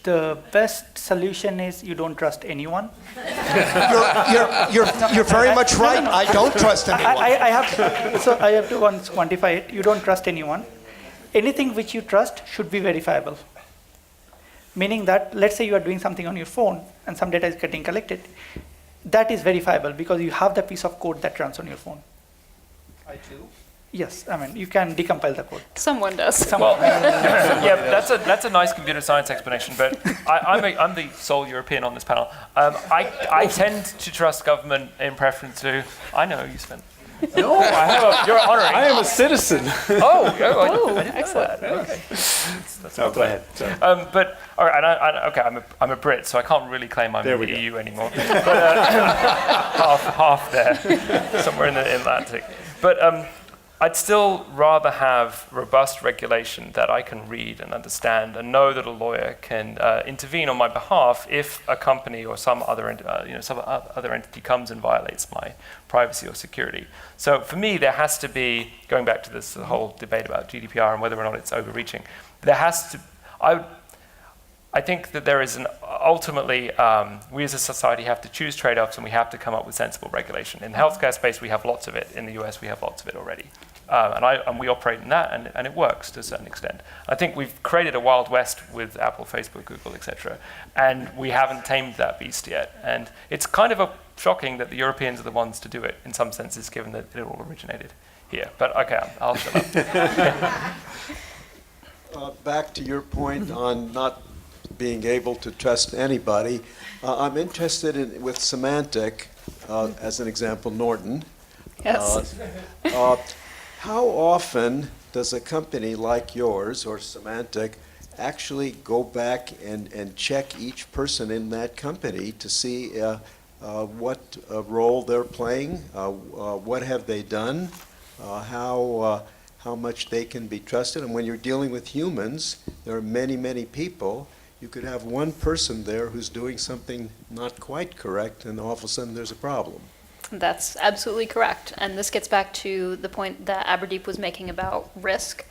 The best solution is you don't trust anyone. You're very much right. I don't trust anyone. I have to once quantify it. You don't trust anyone. Anything which you trust should be verifiable. Meaning that, let's say you are doing something on your phone and some data is getting collected, that is verifiable because you have the piece of code that runs on your phone. I do. Yes, I mean, you can decompile the code. Someone does. Well, yeah, that's a nice computer science explanation, but I'm the sole European on this panel. I tend to trust government in preference to. I know you spent. No, you're honoring. I am a citizen. I didn't excellent. know that. Okay. That's No, go ahead. Sorry. But all right, okay, I'm a Brit, so I can't really claim I'm in the EU anymore. But half there, somewhere in the Atlantic. But I'd still rather have robust regulation that I can read and understand and know that a lawyer can intervene on my behalf if a company or some other entity comes and violates my privacy or security. So for me, there has to be, going back to this whole debate about GDPR and whether or not it's overreaching, there has to, I think that there is ultimately, we as a society have to choose trade-offs and we have to come up with sensible regulation. In the healthcare space, we have lots of it. In the US, we have lots of it already. And we operate in that, and it works to a certain extent. I think we've created a Wild West with Apple, Facebook, Google, etc., and we haven't tamed that beast yet. And it's kind of shocking that the Europeans are the ones to do it, in some senses, given that it all originated here. But okay, I'll shut up. Back to your point on not being able to trust anybody, I'm interested with Symantec, as an example, Norton. Yes. How often does a company like yours or Symantec actually go back and check each person in that company to see what role they're playing, what have they done, how much they can be trusted? And when you're dealing with humans, there are many, many people. You could have one person there who's doing something not quite correct, and all of a sudden there's a problem. That's absolutely correct. And this gets back to the point that Aberdeep was making about risk.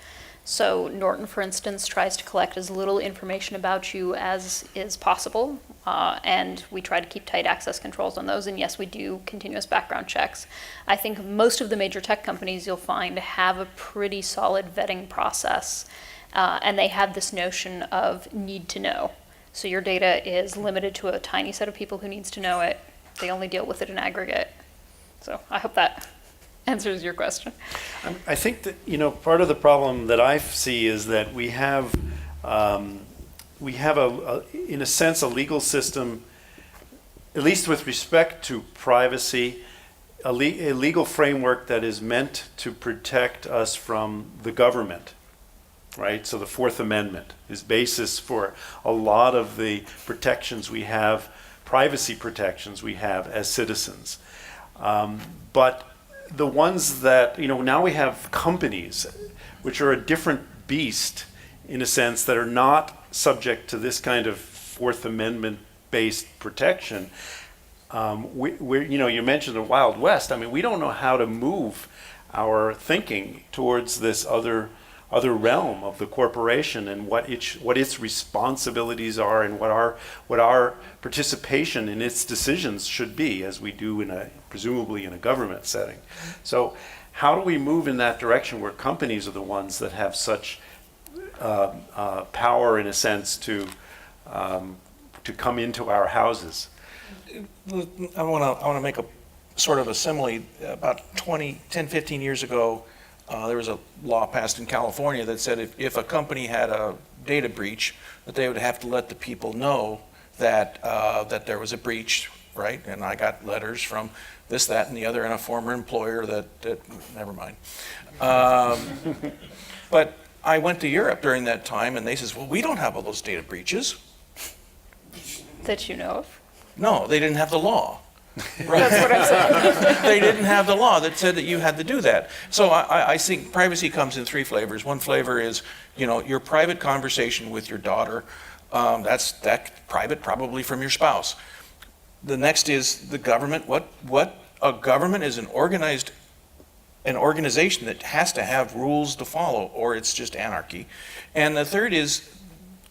So Norton, for instance, tries to collect as little information about you as is possible. And we try to keep tight access controls on those. And yes, we do continuous background checks. I think most of the major tech companies you'll find have a pretty solid vetting process. And they have this notion of need to know. So your data is limited to a tiny set of people who needs to know it. They only deal with it in aggregate. So I hope that answers your question. I think that, part of the problem that I see is that we have in a sense, a legal system, at least with respect to privacy, a legal framework that is meant to protect us from the government, right? So the Fourth Amendment is basis for a lot of the protections we have, privacy protections we have as citizens. But the ones that, now we have companies which are a different beast in a sense, that are not subject to this kind of Fourth Amendment based protection. You mentioned the Wild West. I mean, we don't know how to move our thinking towards this other realm of the corporation and what its responsibilities are and what our participation in its decisions should be, as we do presumably in a government setting. So how do we move in that direction where companies are the ones that have such power, in a sense, to come into our houses? I want to make sort of a simile. About 10, 15 years ago, there was a law passed in California that said if a company had a data breach, that they would have to let the people know that that there was a breach, right? And I got letters from this, that, and the other, and a former employer that never mind. But I went to Europe during that time, and they says, well, we don't have all those data breaches. That you know of? No, they didn't have the law. That's what I'm saying. They didn't have the law that said that you had to do that. So I think privacy comes in three flavors. One flavor is, your private conversation with your daughter. That's private, probably from your spouse. The next is the government. What a government is an organization that has to have rules to follow, or it's just anarchy. And the third is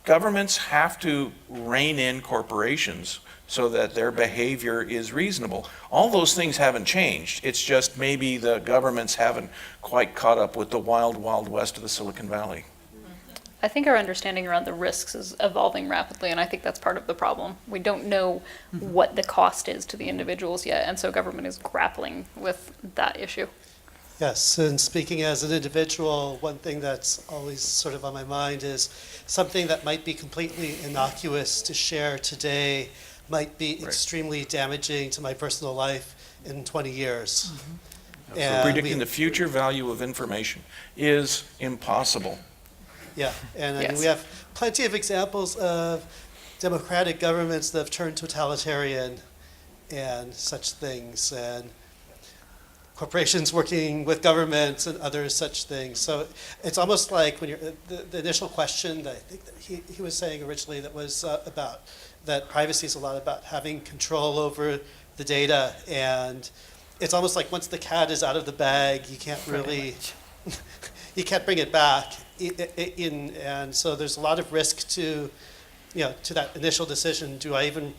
governments have to rein in corporations so that their behavior is reasonable. All those things haven't changed. It's just maybe the governments haven't quite caught up with the wild, wild west of the Silicon Valley. I think our understanding around the risks is evolving rapidly, and I think that's part of the problem. We don't know what the cost is to the individuals yet, and so government is grappling with that issue. Yes, and speaking as an individual, one thing that's always sort of on my mind is something that might be completely innocuous to share today might be extremely damaging to my personal life in 20 years. So predicting the future value of information is impossible. Yeah, and I mean, Yes. we have plenty of examples of democratic governments that have turned totalitarian and such things, and corporations working with governments and other such things. So it's almost like when you're, the initial question that I think that he was saying originally that was about that privacy is a lot about having control over the data, and it's almost like once the cat is out of the bag, you can't really, you can't bring it back. And so there's a lot of risk to, to that initial decision. Do I even,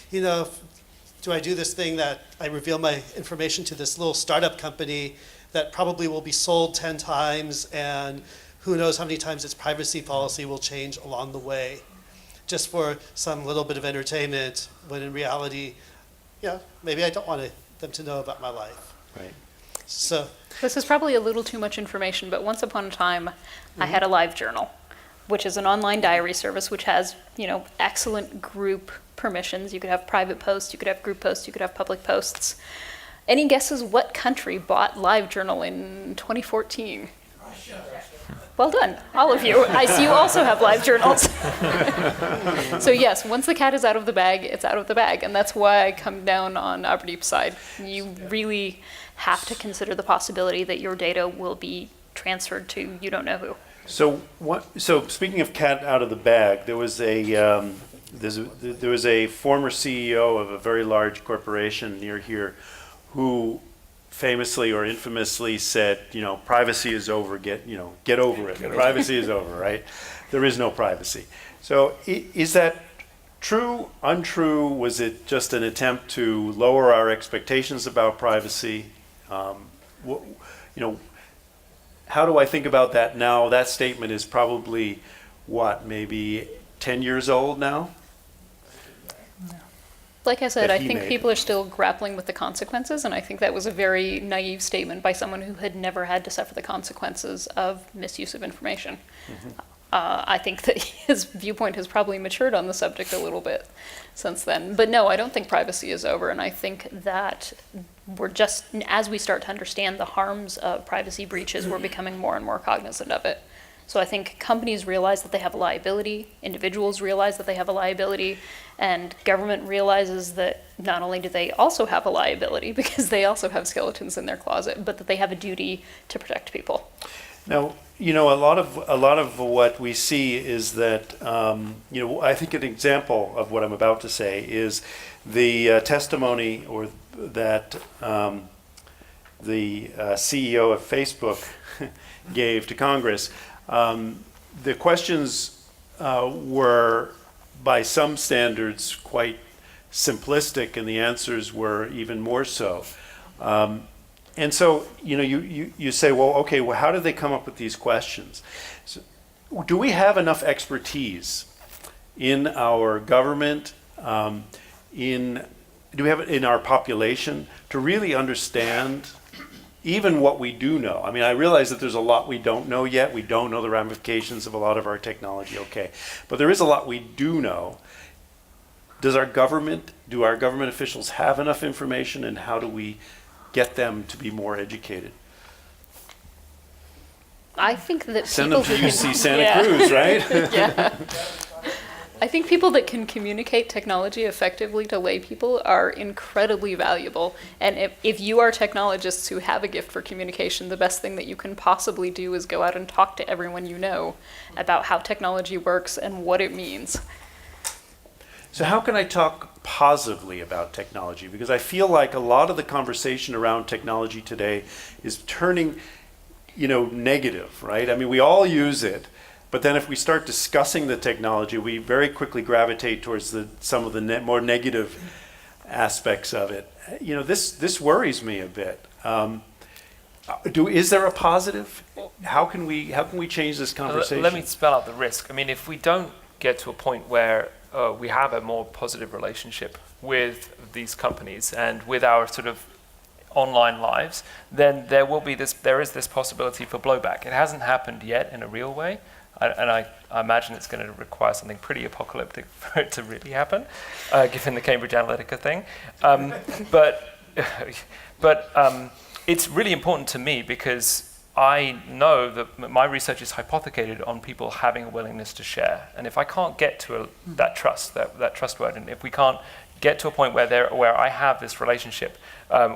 do I do this thing that I reveal my information to this little startup company that probably will be sold 10 times, and who knows how many times its privacy policy will change along the way, just for some little bit of entertainment, when in reality, maybe I don't want them to know about my life. Right. So This is probably a little too much information, but once upon a time, I had a live journal, which is an online diary service which has, excellent group permissions. You could have private posts, you could have group posts, you could have public posts. Any guesses what country bought LiveJournal in 2014? Russia. Well done, all of you. I see you also have live journals. So yes, once the cat is out of the bag, it's out of the bag, and that's why I come down on Aberdeen's side. You really have to consider the possibility that your data will be transferred to you don't know who. So speaking of cat out of the bag, there was a former CEO of a very large corporation near here who famously or infamously said, privacy is over, get over it. Privacy is over, right? There is no privacy. So is that true, untrue? Was it just an attempt to lower our expectations about privacy? How do I think about that now? That statement is probably, maybe 10 years old now? Like I said, That I he think made. people are still grappling with the consequences, and I think that was a very naive statement by someone who had never had to suffer the consequences of misuse of information. I think that his viewpoint has probably matured on the subject a little bit since then. But no, I don't think privacy is over, and I think that we're just, as we start to understand the harms of privacy breaches, we're becoming more and more cognizant of it. So I think companies realize that they have a liability, individuals realize that they have a liability, and government realizes that not only do they also have a liability, because they also have skeletons in their closet, but that they have a duty to protect people. Now, a lot of what we see is that, I think an example of what I'm about to say is the testimony or that the CEO of Facebook gave to Congress. The questions were, by some standards, quite simplistic, and the answers were even more so. And so, you say, how did they come up with these questions? So, do we have enough expertise in our government, in do we have it in our population to really understand even what we do know? I mean, I realize that there's a lot we don't know yet. We don't know the ramifications of a lot of our technology, okay. But there is a lot we do know. Do our government officials have enough information, and how do we get them to be more educated? I think that Send people them to who UC can- Santa Yeah. Cruz, right? Yeah. I think people that can communicate technology effectively to lay people are incredibly valuable. And if you are technologists who have a gift for communication, the best thing that you can possibly do is go out and talk to everyone you know about how technology works and what it means. So how can I talk positively about technology? Because I feel like a lot of the conversation around technology today is turning, negative, right? I mean, we all use it, but then if we start discussing the technology, we very quickly gravitate towards some of the more negative aspects of it. This worries me a bit. Is there a positive? How can we change this conversation? Let me spell out the risk. I mean, if we don't get to a point where we have a more positive relationship with these companies and with our sort of online lives, then there is this possibility for blowback. It hasn't happened yet in a real way, and I imagine it's going to require something pretty apocalyptic for it to really happen, given the Cambridge Analytica thing. But it's really important to me because I know that my research is hypothecated on people having a willingness to share. And if I can't get to that trust, that trust word, and if we can't get to a point where I have this relationship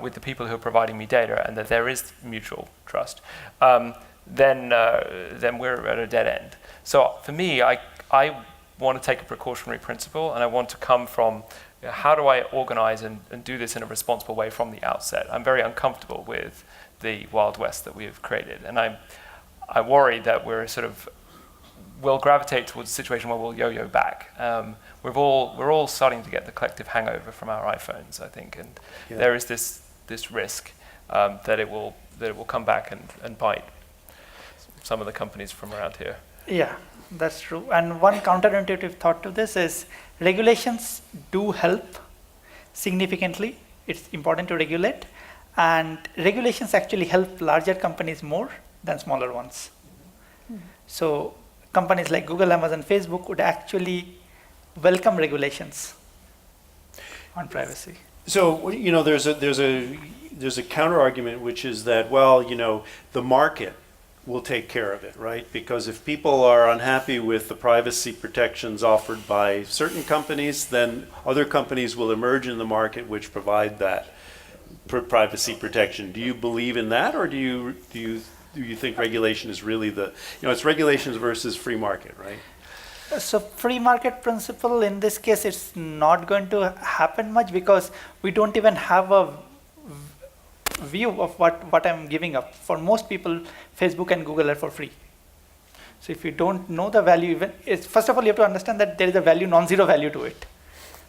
with the people who are providing me data and that there is mutual trust, then we're at a dead end. So for me, I want to take a precautionary principle, and I want to come from how do I organize and do this in a responsible way from the outset. I'm very uncomfortable with the Wild West that we have created, and I worry that we'll gravitate towards a situation where we'll yo-yo back. We're all starting to get the collective hangover from our iPhones, I think, and there is this risk that it will come back and bite some of the companies from around here. Yeah, that's true. And one counterintuitive thought to this is regulations do help significantly. It's important to regulate. And regulations actually help larger companies more than smaller ones. So companies like Google, Amazon, Facebook would actually welcome regulations on privacy. So there's a counter argument, which is that the market will take care of it, right? Because if people are unhappy with the privacy protections offered by certain companies, then other companies will emerge in the market which provide that privacy protection. Do you believe in that, or do you think regulation is really it's regulations versus free market, right? So free market principle, in this case, it's not going to happen much because we don't even have a view of what I'm giving up. For most people, Facebook and Google are for free. So if you don't know the value, first of all, you have to understand that there is a value, non-zero value to it.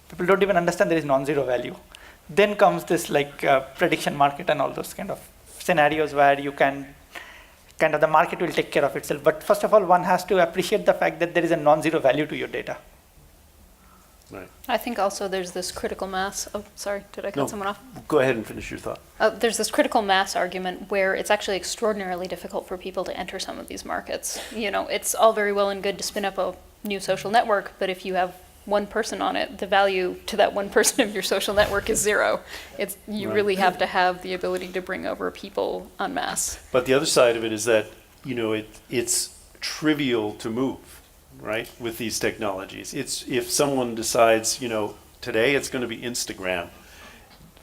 People don't even understand there is non-zero value. Then comes this prediction market and all those kind of scenarios where you can the market will take care of itself. But first of all, one has to appreciate the fact that there is a non-zero value to your data. Right. I think also there's this critical mass. Oh, sorry, did I cut someone off? Go ahead and finish your thought. There's this critical mass argument where it's actually extraordinarily difficult for people to enter some of these markets. It's all very well and good to spin up a new social network, but if you have one person on it, the value to that one person of your social network is zero. You really have to have the ability to bring over people en masse. But the other side of it is that it's trivial to move, right, with these technologies. If someone decides, today it's going to be Instagram.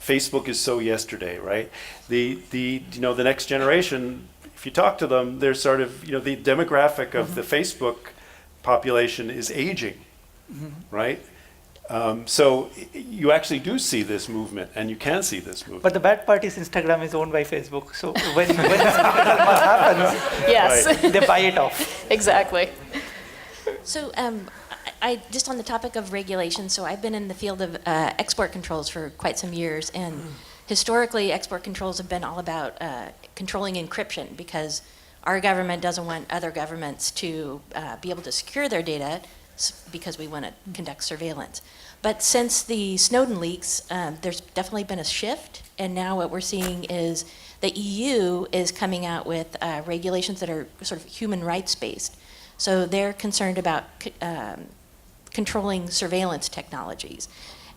Facebook is so yesterday, right? The next generation, if you talk to them, they're sort of, the demographic of the Facebook population is aging. Right? So you actually do see this movement, and you can see this movement. But the bad part is Instagram is owned by Facebook. So when something happens, yes, they buy it off. Exactly. So I just on the topic of regulation, so I've been in the field of export controls for quite some years, and historically export controls have been all about controlling encryption because our government doesn't want other governments to be able to secure their data because we want to conduct surveillance. But since the Snowden leaks, there's definitely been a shift, and now what we're seeing is the EU is coming out with regulations that are sort of human rights based. So they're concerned about controlling surveillance technologies.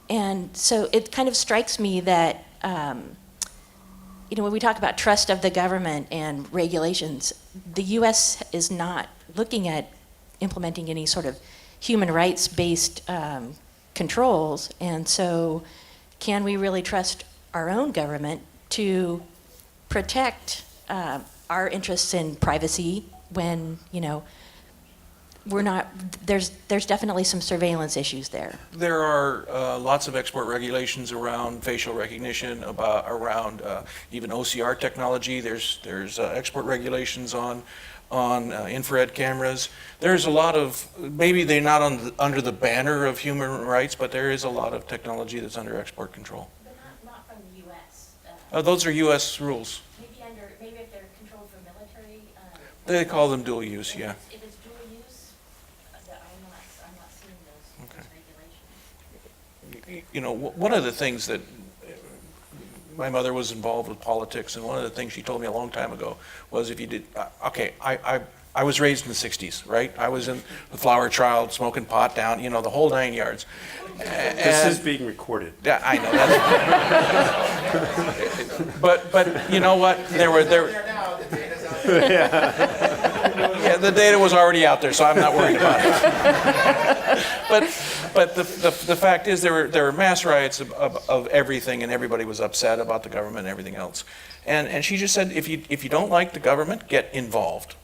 And so it kind of strikes me that, when we talk about trust of the government and regulations, the US is not looking at implementing any sort of human rights-based controls. And so can we really trust our own government to protect our interests in privacy when, we're not, there's definitely some surveillance issues there. There are lots of export regulations around facial recognition, around even OCR technology. There's export regulations on infrared cameras. There's a lot of, maybe they're not under the banner of human rights, but there is a lot of technology that's under export control. But not from the U.S. Those are U.S. rules. Maybe if they're controlled for military. They call them dual use, yeah. If it's dual use, I'm not seeing those regulations. One of the things that my mother was involved with politics, and one of the things she told me a long time ago was if you did, I was raised in the 60s, right? I was in the flower child, smoking pot down, the whole 9 yards. This is being recorded. Yeah, I know that. but you know what? Yeah, the data was already out there, so I'm not worried about it. But the fact is, there were mass riots of everything, and everybody was upset about the government and everything else. And she just said, if you don't like the government, get involved.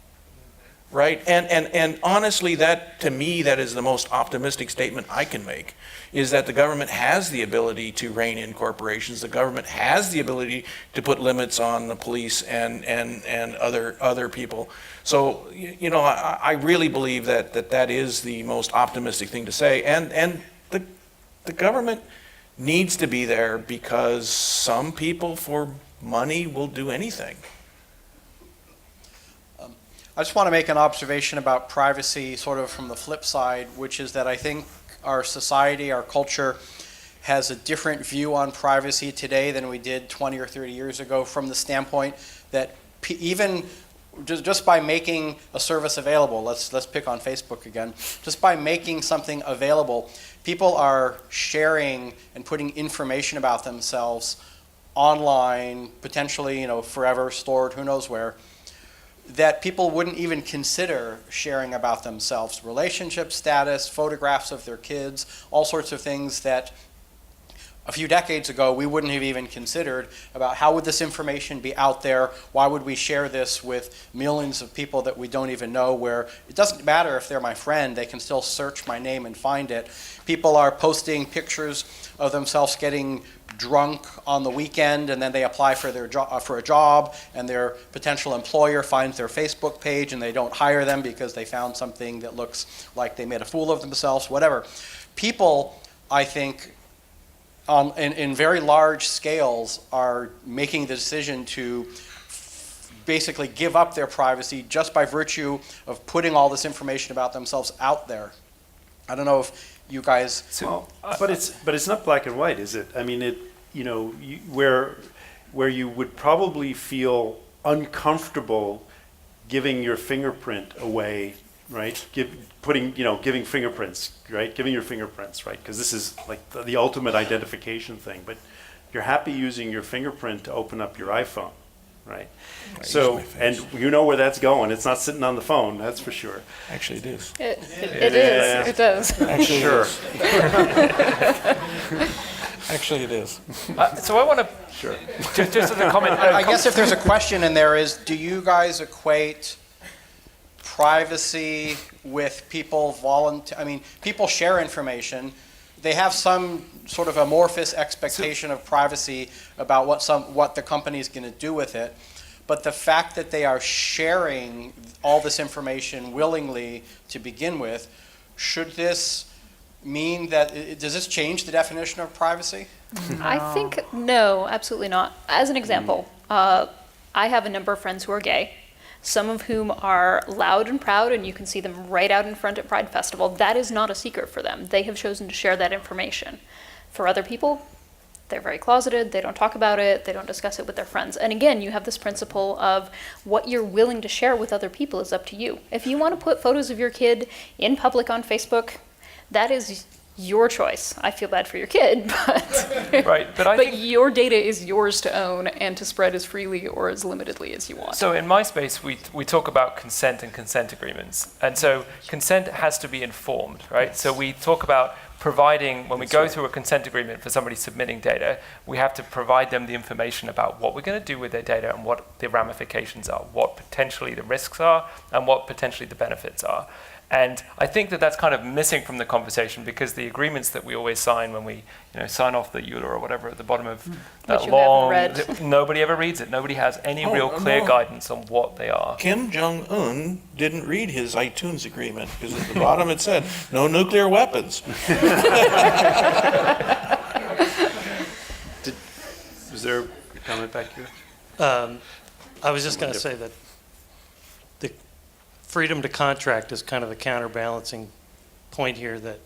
Right? And honestly, to me, that is the most optimistic statement I can make, is that the government has the ability to rein in corporations. The government has the ability to put limits on the police and other people. So, I really believe that is the most optimistic thing to say. And the government needs to be there because some people for money will do anything. I just want to make an observation about privacy sort of from the flip side, which is that I think our society, our culture, has a different view on privacy today than we did 20 or 30 years ago, from the standpoint that even just by making a service available, let's pick on Facebook again, just by making something available, people are sharing and putting information about themselves online, potentially, forever stored, who knows where, that people wouldn't even consider sharing about themselves. Relationship status, photographs of their kids, all sorts of things that a few decades ago we wouldn't have even considered about how would this information be out there, why would we share this with millions of people that we don't even know, where it doesn't matter if they're my friend, they can still search my name and find it. People are posting pictures of themselves getting drunk on the weekend, and then they apply for a job, and their potential employer finds their Facebook page, and they don't hire them because they found something that looks like they made a fool of themselves, whatever. People, I think, in very large scales, are making the decision to basically give up their privacy just by virtue of putting all this information about themselves out there. I don't know if you guys. But it's not black and white, is it? I mean, where you would probably feel uncomfortable giving your fingerprint away, right? Giving fingerprints, right? Giving your fingerprints, right? Because this is like the ultimate identification thing. But you're happy using your fingerprint to open up your iPhone, right? So, and you know where that's going. It's not sitting on the phone, that's for sure. Actually, it is. It is. It does. Actually, sure. Actually, it is. So I want to, sure. just as a comment. I guess if there's a question in there is, do you guys equate privacy with people people share information. They have some sort of amorphous expectation of privacy about what the company is going to do with it. But the fact that they are sharing all this information willingly to begin with, should this mean that, does this change the definition of privacy? I think, no, absolutely not. As an example, I have a number of friends who are gay. some of whom are loud and proud, and you can see them right out in front at Pride Festival. That is not a secret for them. They have chosen to share that information. For other people, they're very closeted, they don't talk about it, they don't discuss it with their friends. And again, you have this principle of what you're willing to share with other people is up to you. If you want to put photos of your kid in public on Facebook, that is your choice. I feel bad for your kid, but, right, but I think your data is yours to own and to spread as freely or as limitedly as you want. So in my space, we talk about consent and consent agreements. And so consent has to be informed, right? So we talk about providing, when we go through a consent agreement for somebody submitting data, we have to provide them the information about what we're going to do with their data and what the ramifications are, what potentially the risks are, and what potentially the benefits are. And I think that that's kind of missing from the conversation, because the agreements that we always sign when we sign off the EULA or whatever at the bottom of that long, nobody ever reads it. Nobody has any real clear guidance on what they are. Kim Jong-un didn't read his iTunes agreement, because at the bottom it said, no nuclear weapons. Was there a comment back here? I was just going to say that the freedom to contract is kind of the counterbalancing point here, that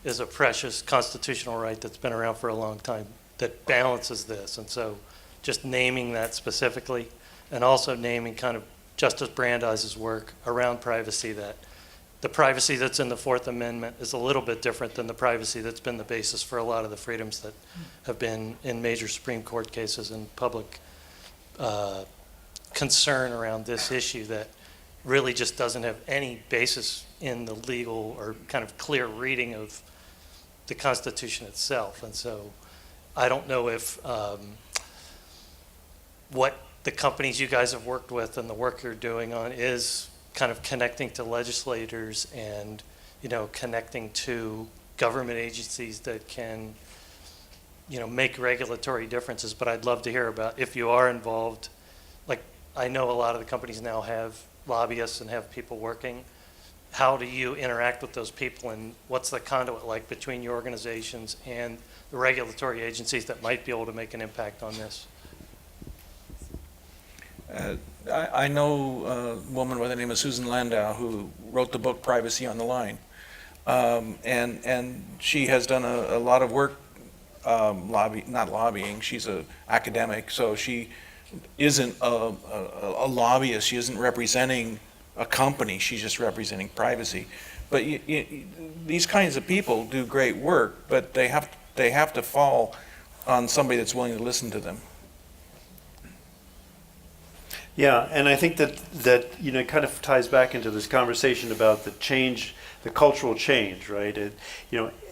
is a precious constitutional right that's been around for a long time that balances this. And so just naming that specifically, and also naming kind of Justice Brandeis's work around privacy, that the privacy that's in the Fourth Amendment is a little bit different than the privacy that's been the basis for a lot of the freedoms that have been in major Supreme Court cases and public concern around this issue, that really just doesn't have any basis in the legal or kind of clear reading of the Constitution itself. And so I don't know if what the companies you guys have worked with and the work you're doing on is kind of connecting to legislators and, connecting to government agencies that can, make regulatory differences. But I'd love to hear about, if you are involved, like I know a lot of the companies now have lobbyists and have people working. How do you interact with those people, and what's the conduit like between your organizations and the regulatory agencies that might be able to make an impact on this? I know a woman by the name of Susan Landau who wrote the book Privacy on the Line. And she has done a lot of work, not lobbying, she's an academic, so she isn't a lobbyist, she isn't representing a company, she's just representing privacy. But these kinds of people do great work, but they have to fall on somebody that's willing to listen to them. Yeah, and I think that it kind of ties back into this conversation about the change, the cultural change, right?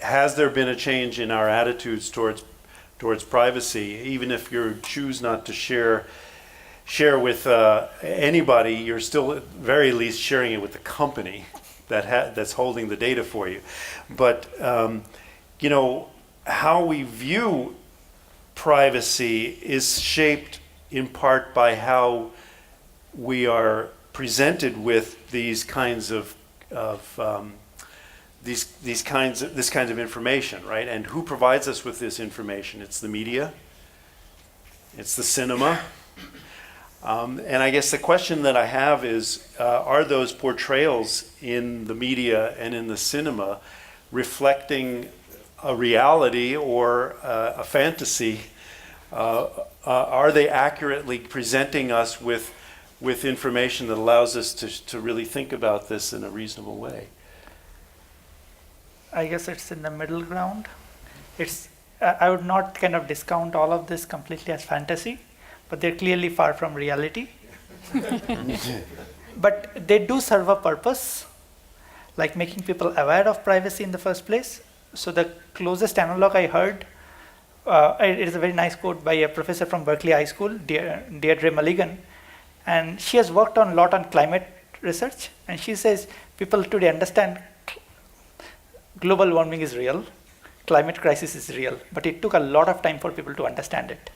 Has there been a change in our attitudes towards privacy? Even if you choose not to share with anybody, you're still at the very least sharing it with the company that's holding the data for you. But how we view privacy is shaped in part by how we are presented with this kind of information, right? And who provides us with this information? It's the media, it's the cinema. And I guess the question that I have is, are those portrayals in the media and in the cinema reflecting a reality or a fantasy? Are they accurately presenting us with information that allows us to really think about this in a reasonable way? I guess it's in the middle ground. I would not kind of discount all of this completely as fantasy, but they're clearly far from reality. But they do serve a purpose, like making people aware of privacy in the first place. So the closest analog I heard, it is a very nice quote by a professor from Berkeley High School, Deirdre Mulligan, and she has worked a lot on climate research, and she says people today understand global warming is real, climate crisis is real, but it took a lot of time for people to understand it.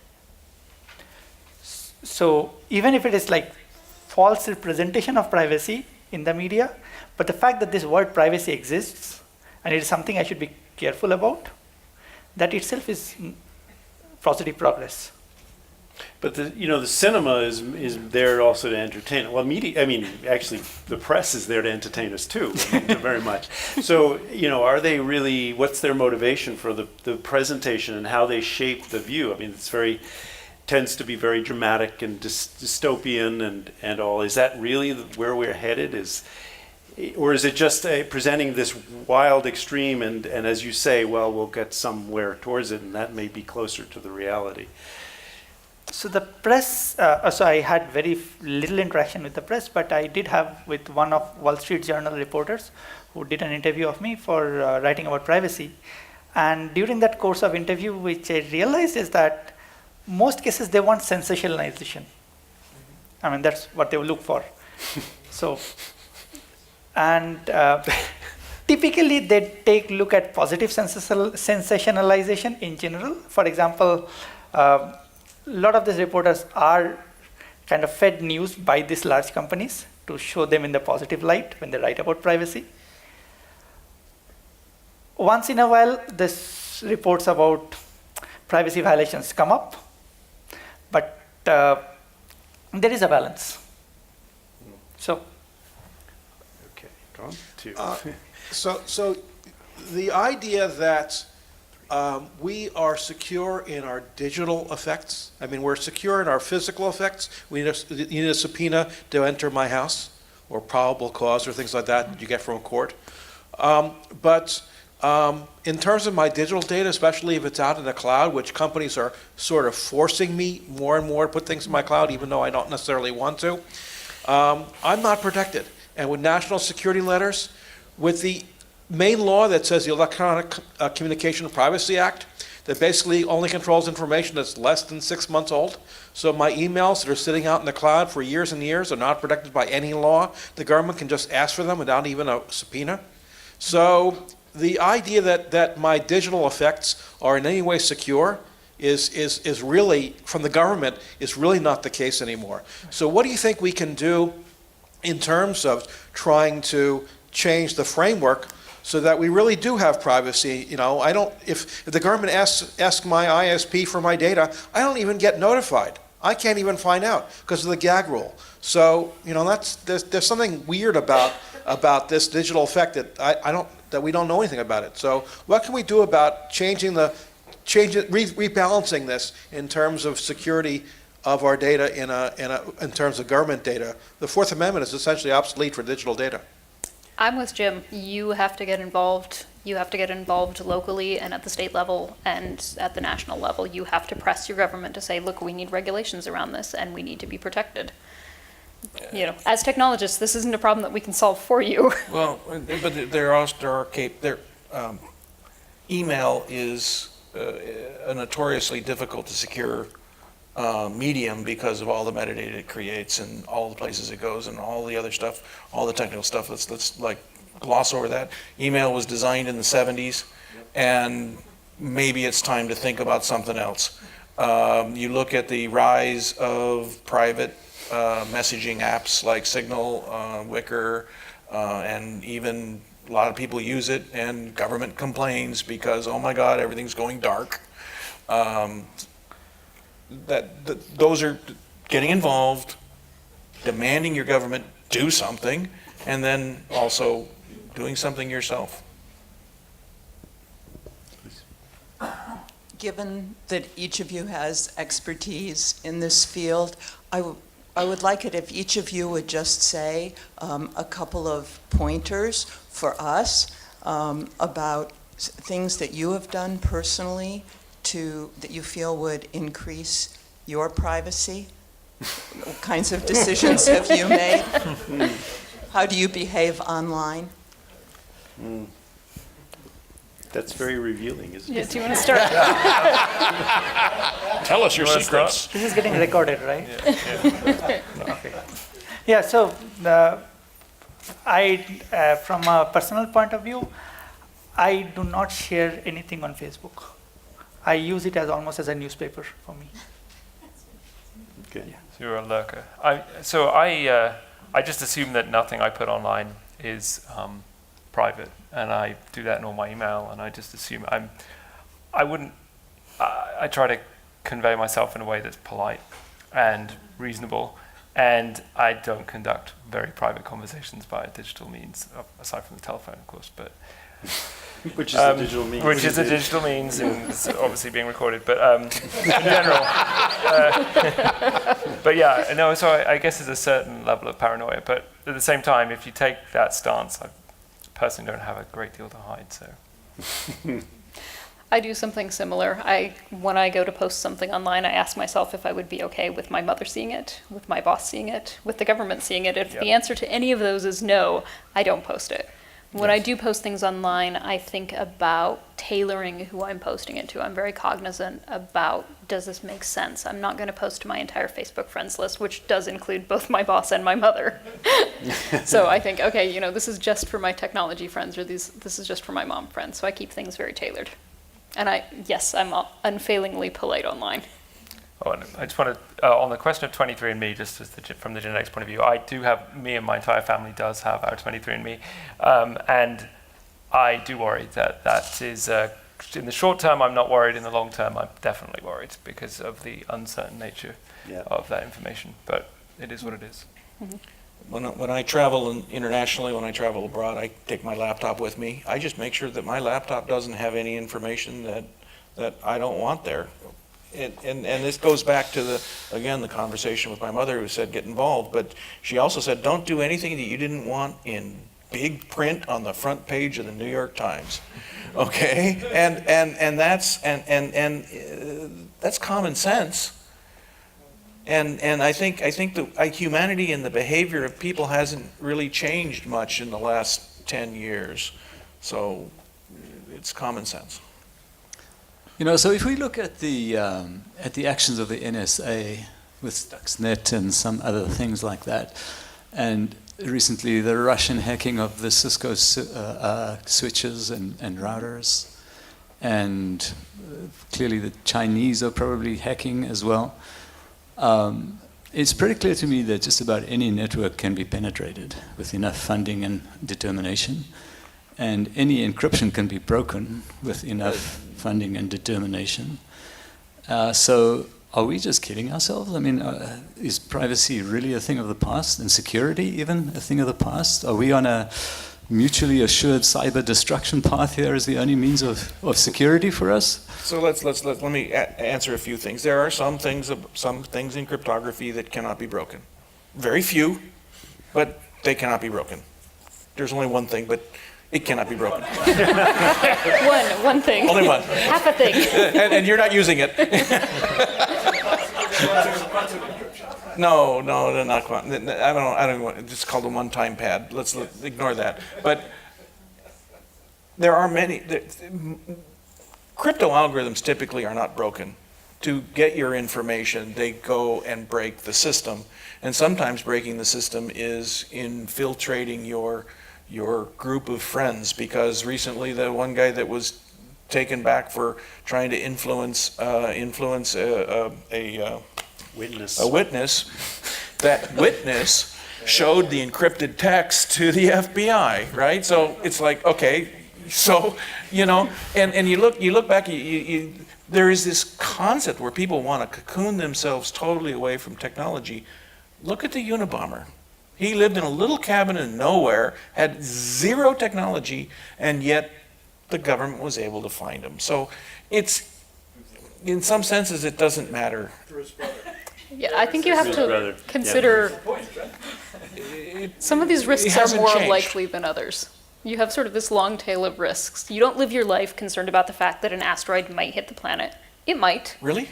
So even if it is like false representation of privacy in the media, but the fact that this word privacy exists, and it is something I should be careful about, that itself is positive progress. But the cinema is there also to entertain. Well, media, I mean, actually, the press is there to entertain us too, very much. So, are they really? What's their motivation for the presentation and how they shape the view? I mean, tends to be very dramatic and dystopian and all. Is that really where we're headed? Or is it just presenting this wild extreme and as you say, well, we'll get somewhere towards it, and that may be closer to the reality? So the press, so I had very little interaction with the press, but I did have with one of Wall Street Journal reporters who did an interview of me for writing about privacy. And during that course of interview, which I realized is that most cases they want sensationalization. I mean, that's what they will look for. So, and typically they take look at positive sensationalization in general. For example, a lot of these reporters are kind of fed news by these large companies to show them in the positive light when they write about privacy. Once in a while, this reports about privacy violations come up, but there is a balance. So, okay, Tom, two. So the idea that we are secure in our digital effects. I mean, we're secure in our physical effects. You need a subpoena to enter my house, or probable cause, or things like that you get from a court. But in terms of my digital data, especially if it's out in the cloud, which companies are sort of forcing me more and more to put things in my cloud, even though I don't necessarily want to, I'm not protected. And with national security letters, with the main law that says the Electronic Communication Privacy Act, that basically only controls information that's less than 6 months old. So my emails that are sitting out in the cloud for years and years are not protected by any law. The government can just ask for them without even a subpoena. So the idea that my digital effects are in any way secure is really, from the government, is really not the case anymore. So what do you think we can do in terms of trying to change the framework so that we really do have privacy? If the government asks my ISP for my data, I don't even get notified. I can't even find out because of the gag rule. So, there's something weird about this digital effect that we don't know anything about it. So what can we do about rebalancing this in terms of security of our data in terms of government data? The Fourth Amendment is essentially obsolete for digital data. I'm with Jim. You have to get involved. You have to get involved locally and at the state level and at the national level. You have to press your government to say, look, we need regulations around this and we need to be protected. As technologists, this isn't a problem that we can solve for you. Well, but email is a notoriously difficult to secure medium because of all the metadata it creates and all the places it goes and all the other stuff, all the technical stuff. Let's like gloss over that. Email was designed in the 70s, and maybe it's time to think about something else. You look at the rise of private messaging apps like Signal, Wickr, and even a lot of people use it, and government complains because, oh my God, everything's going dark. Those are getting involved, demanding your government do something, and then also doing something yourself. Given that each of you has expertise in this field, I would like it if each of you would just say a couple of pointers for us about things that you have done personally that you feel would increase your privacy. What kinds of decisions have you made? How do you behave online? That's very revealing, isn't it? Do you want to start? Tell us your secrets. This is getting recorded, right? Yeah. Okay. Yeah, so from a personal point of view, I do not share anything on Facebook. I use it as almost as a newspaper for me. Okay. Yeah, so you're a lurker. I just assume that nothing I put online is private, and I do that in all my email, and I just assume I try to convey myself in a way that's polite and reasonable, and I don't conduct very private conversations via digital means, aside from the telephone, of course, but which is a digital means. Which is a digital means, and it's obviously being recorded, but in general. But yeah, no, so I guess there's a certain level of paranoia, but at the same time, if you take that stance, I personally don't have a great deal to hide, so. I do something similar. When I go to post something online, I ask myself if I would be okay with my mother seeing it, with my boss seeing it, with the government seeing it. If the answer to any of those is no, I don't post it. When I do post things online, I think about tailoring who I'm posting it to. I'm very cognizant about, does this make sense? I'm not going to post to my entire Facebook friends list, which does include both my boss and my mother. So I think, okay, this is just for my technology friends, or this is just for my mom friends. So I keep things very tailored. And yes, I'm unfailingly polite online. Oh, and I just want to, on the question of 23andMe, just as from the genetics point of view, I do have, me and my entire family does have our 23andMe. And I do worry that is, in the short term, I'm not worried. In the long term, I'm definitely worried because of the uncertain nature of that information. But it is what it is. Mm-hmm. When I travel internationally, when I travel abroad, I take my laptop with me. I just make sure that my laptop doesn't have any information that I don't want there. And this goes back to the conversation with my mother, who said get involved, but she also said don't do anything that you didn't want in big print on the front page of the New York Times. Okay? And that's common sense. And I think the humanity and the behavior of people hasn't really changed much in the last 10 years. So it's common sense. So if we look at the actions of the NSA with Stuxnet and some other things like that, and recently the Russian hacking of the Cisco switches and routers, and clearly the Chinese are probably hacking as well. It's pretty clear to me that just about any network can be penetrated with enough funding and determination, and any encryption can be broken with enough funding and determination. So are we just kidding ourselves? I mean, is privacy really a thing of the past, and security even a thing of the past? Are we on a mutually assured cyber destruction path here as the only means of security for us? So let me answer a few things. There are some things in cryptography that cannot be broken. Very few, but they cannot be broken. There's only one thing, but it cannot be broken. One thing. Only one. Half a thing. and you're not using it. No, they're not quantum. I don't want. It's called a one-time pad. Let's ignore that. But there are many. Crypto algorithms typically are not broken. To get your information, they go and break the system, and sometimes breaking the system is infiltrating your group of friends. Because recently, the one guy that was taken back for trying to influence a witness, that witness showed the encrypted text to the FBI, right? So it's like, okay, so, and you look back, there is this concept where people want to cocoon themselves totally away from technology. Look at the Unabomber. He lived in a little cabin in nowhere, had zero technology, and yet the government was able to find him. So it's, in some senses, it doesn't matter. Yeah, I think you have to consider some of these risks are more likely than others. You have sort of this long tail of risks. You don't live your life concerned about the fact that an asteroid might hit the planet. It might. Really?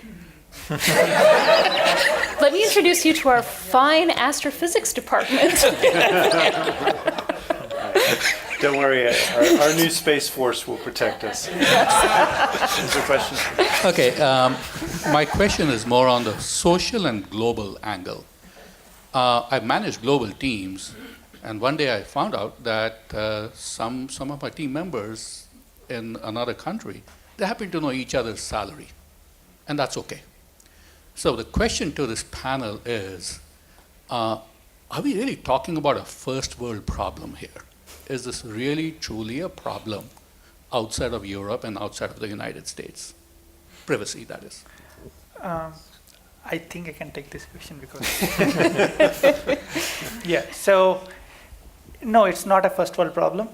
Let me introduce you to our fine astrophysics department. Don't worry, our new Space Force will protect us. Is there a question? Okay, my question is more on the social and global angle. I've managed global teams, and one day I found out that some of my team members in another country, they happen to know each other's salary, and that's okay. So the question to this panel is, are we really talking about a first world problem here? Is this really truly a problem outside of Europe and outside of the United States? Privacy, that is. I think I can take this question because yeah. So no, it's not a first world problem,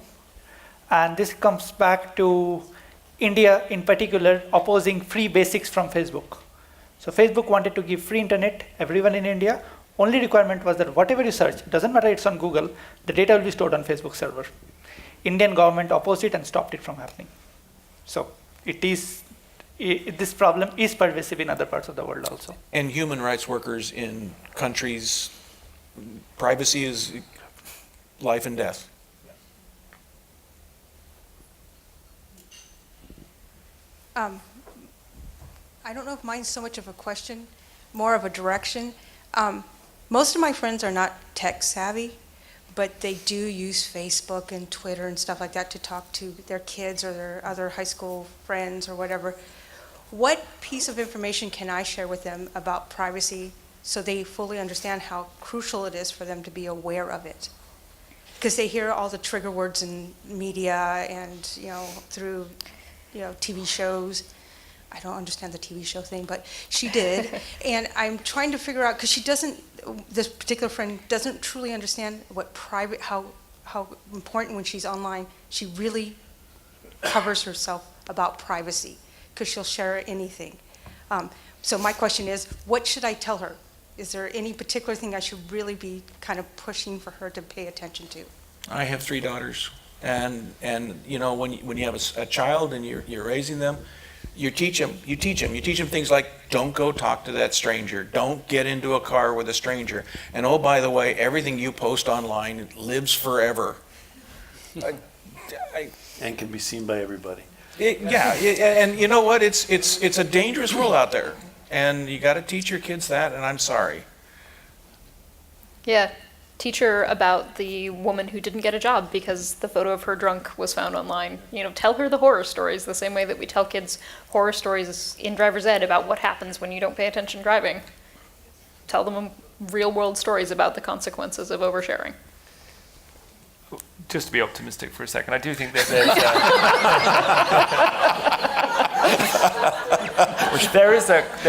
and this comes back to India in particular opposing free basics from Facebook. So Facebook wanted to give free internet everyone in India. Only requirement was that whatever you search, doesn't matter it's on Google, the data will be stored on Facebook server. Indian government opposed it and stopped it from happening. So this problem is pervasive in other parts of the world also. And human rights workers in countries, privacy is life and death. I don't know if mine's so much of a question, more of a direction. Most of my friends are not tech savvy, but they do use Facebook and Twitter and stuff like that to talk to their kids or their other high school friends or whatever. What piece of information can I share with them about privacy so they fully understand how crucial it is for them to be aware of it? Because they hear all the trigger words in media and through TV shows. I don't understand the TV show thing, but she did. And I'm trying to figure out, because this particular friend doesn't truly understand how important when she's online, she really covers herself about privacy, because she'll share anything. So my question is, what should I tell her? Is there any particular thing I should really be kind of pushing for her to pay attention to? I have 3 daughters, and when you have a child and you're raising them, you teach them things like, don't go talk to that stranger, don't get into a car with a stranger, and oh, by the way, everything you post online lives forever. And can be seen by everybody. And you know what? It's a dangerous world out there, and you got to teach your kids that. And I'm sorry. Yeah, teach her about the woman who didn't get a job because the photo of her drunk was found online. Tell her the horror stories the same way that we tell kids horror stories in driver's ed about what happens when you don't pay attention driving. Tell them real world stories about the consequences of oversharing. Just to be optimistic for a second, I do think that there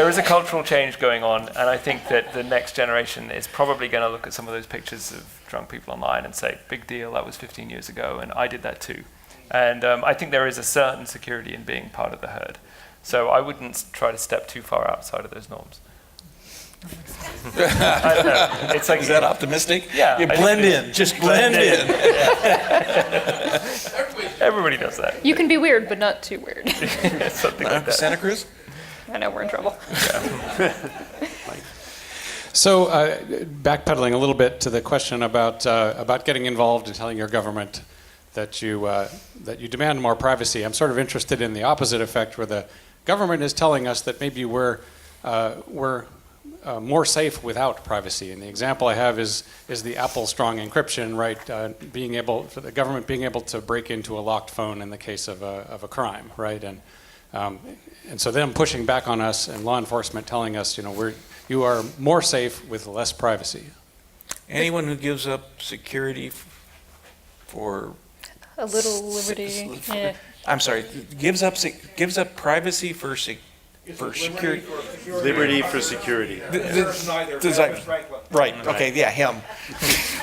is a cultural change going on, and I think that the next generation is probably going to look at some of those pictures of drunk people online and say, big deal, that was 15 years ago, and I did that too. And I think there is a certain security in being part of the herd. So I wouldn't try to step too far outside of those norms. I don't know. It's like, is that optimistic? Yeah. You blend in. Just blend in. Everybody does that. You can be weird, but not too weird. Something like that. Santa Cruz? I know we're in trouble. So backpedaling a little bit to the question about getting involved and telling your government that you demand more privacy, I'm sort of interested in the opposite effect, where the government is telling us that maybe we're more safe without privacy. And the example I have is the Apple strong encryption, right? For the government being able to break into a locked phone in the case of a crime, right? And so them pushing back on us and law enforcement telling us, you are more safe with less privacy. Anyone who gives up security for a little liberty. Yeah. I'm sorry, gives up privacy for security. Liberty for security. Right, okay, yeah, him.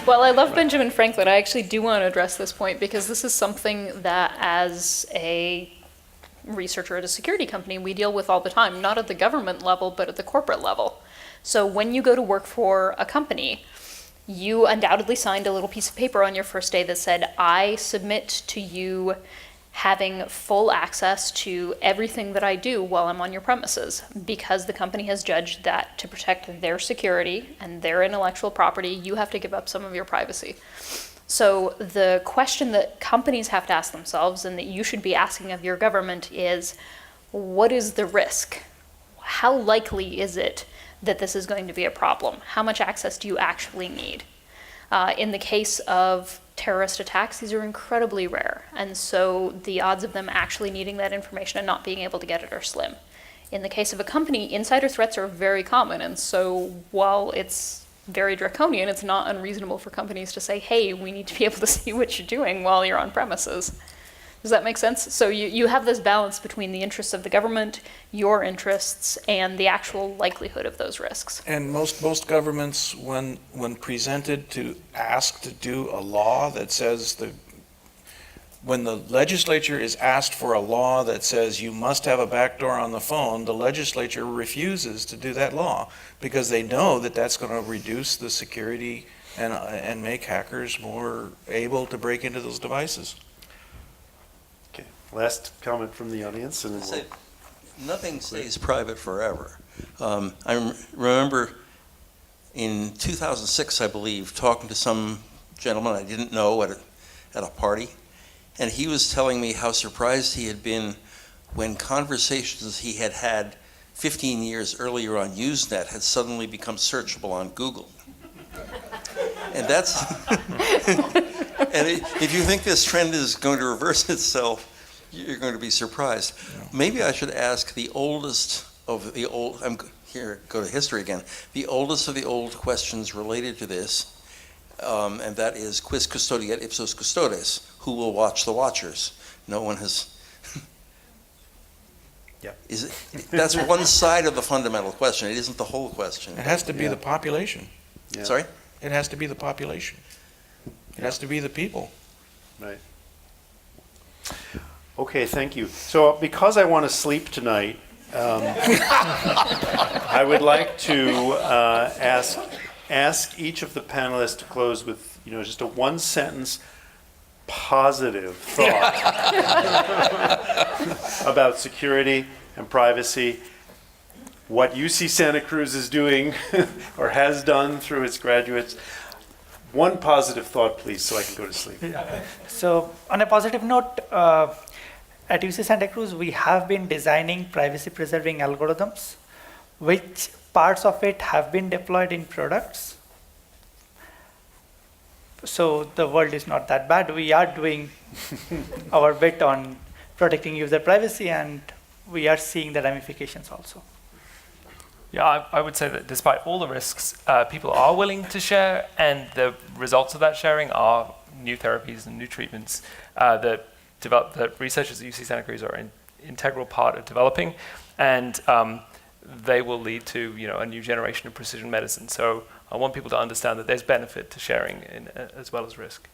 Well, I love Benjamin Franklin. I actually do want to address this point because this is something that as a researcher at a security company we deal with all the time, not at the government level, but at the corporate level. So when you go to work for a company, you undoubtedly signed a little piece of paper on your first day that said, I submit to you having full access to everything that I do while I'm on your premises, because the company has judged that to protect their security and their intellectual property, you have to give up some of your privacy. So the question that companies have to ask themselves, and that you should be asking of your government, is what is the risk? How likely is it that this is going to be a problem? How much access do you actually need? In the case of terrorist attacks, these are incredibly rare, and so the odds of them actually needing that information and not being able to get it are slim. In the case of a company, insider threats are very common, and so while it's very draconian, it's not unreasonable for companies to say, hey, we need to be able to see what you're doing while you're on premises. Does that make sense? So you have this balance between the interests of the government, your interests, and the actual likelihood of those risks. And most governments, when presented to ask to do a law that says when the legislature is asked for a law that says you must have a backdoor on the phone, the legislature refuses to do that law because they know that that's going to reduce the security and make hackers more able to break into those devices. Okay, last comment from the audience, and then nothing stays private forever. I remember in 2006, I believe, talking to some gentleman I didn't know at a party, and he was telling me how surprised he had been when conversations he had had 15 years earlier on Usenet had suddenly become searchable on Google. And that's, and if you think this trend is going to reverse itself, you're going to be surprised. Maybe I should ask the oldest of the old, I'm here, go to history again, the oldest of the old questions related to this, and that is quis custodiet ipsos custodes, who will watch the watchers? No one has, that's one side of the fundamental question. It isn't the whole question. It has to be the population. Yeah. Sorry? It has to be the population. It has to be the people. Right. Okay, thank you. So because I want to sleep tonight, I would like to ask each of the panelists to close with, just a one-sentence positive thought about security and privacy, what UC Santa Cruz is doing or has done through its graduates. One positive thought, please, so I can go to sleep. So on a positive note, at UC Santa Cruz, we have been designing privacy-preserving algorithms, which parts of it have been deployed in products. So the world is not that bad. We are doing our bit on protecting user privacy, and we are seeing the ramifications also. Yeah, I would say that despite all the risks, people are willing to share, and the results of that sharing are new therapies and new treatments that researchers at UC Santa Cruz are an integral part of developing, and they will lead to a new generation of precision medicine. So I want people to understand that there's benefit to sharing as well as risk.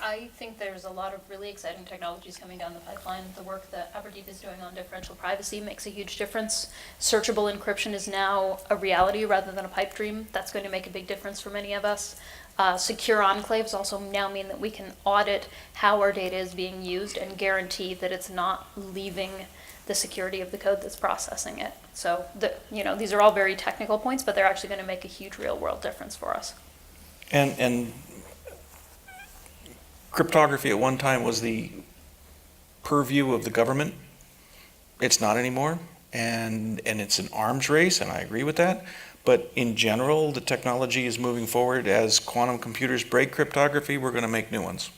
I think there's a lot of really exciting technologies coming down the pipeline. The work that Aberdeen is doing on differential privacy makes a huge difference. Searchable encryption is now a reality rather than a pipe dream. That's going to make a big difference for many of us. Secure enclaves also now mean that we can audit how our data is being used and guarantee that it's not leaving the security of the code that's processing it. So these are all very technical points, but they're actually going to make a huge real-world difference for us. And cryptography at one time was the purview of the government. It's not anymore, and it's an arms race, and I agree with that. But in general, the technology is moving forward. As quantum computers break cryptography, we're going to make new ones.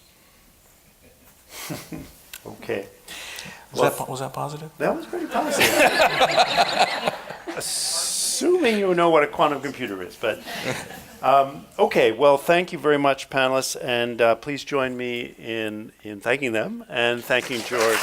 Okay. Was that positive? That was pretty positive. Assuming you know what a quantum computer is, but okay. Well, thank you very much, panelists, and please join me in thanking them and thanking George.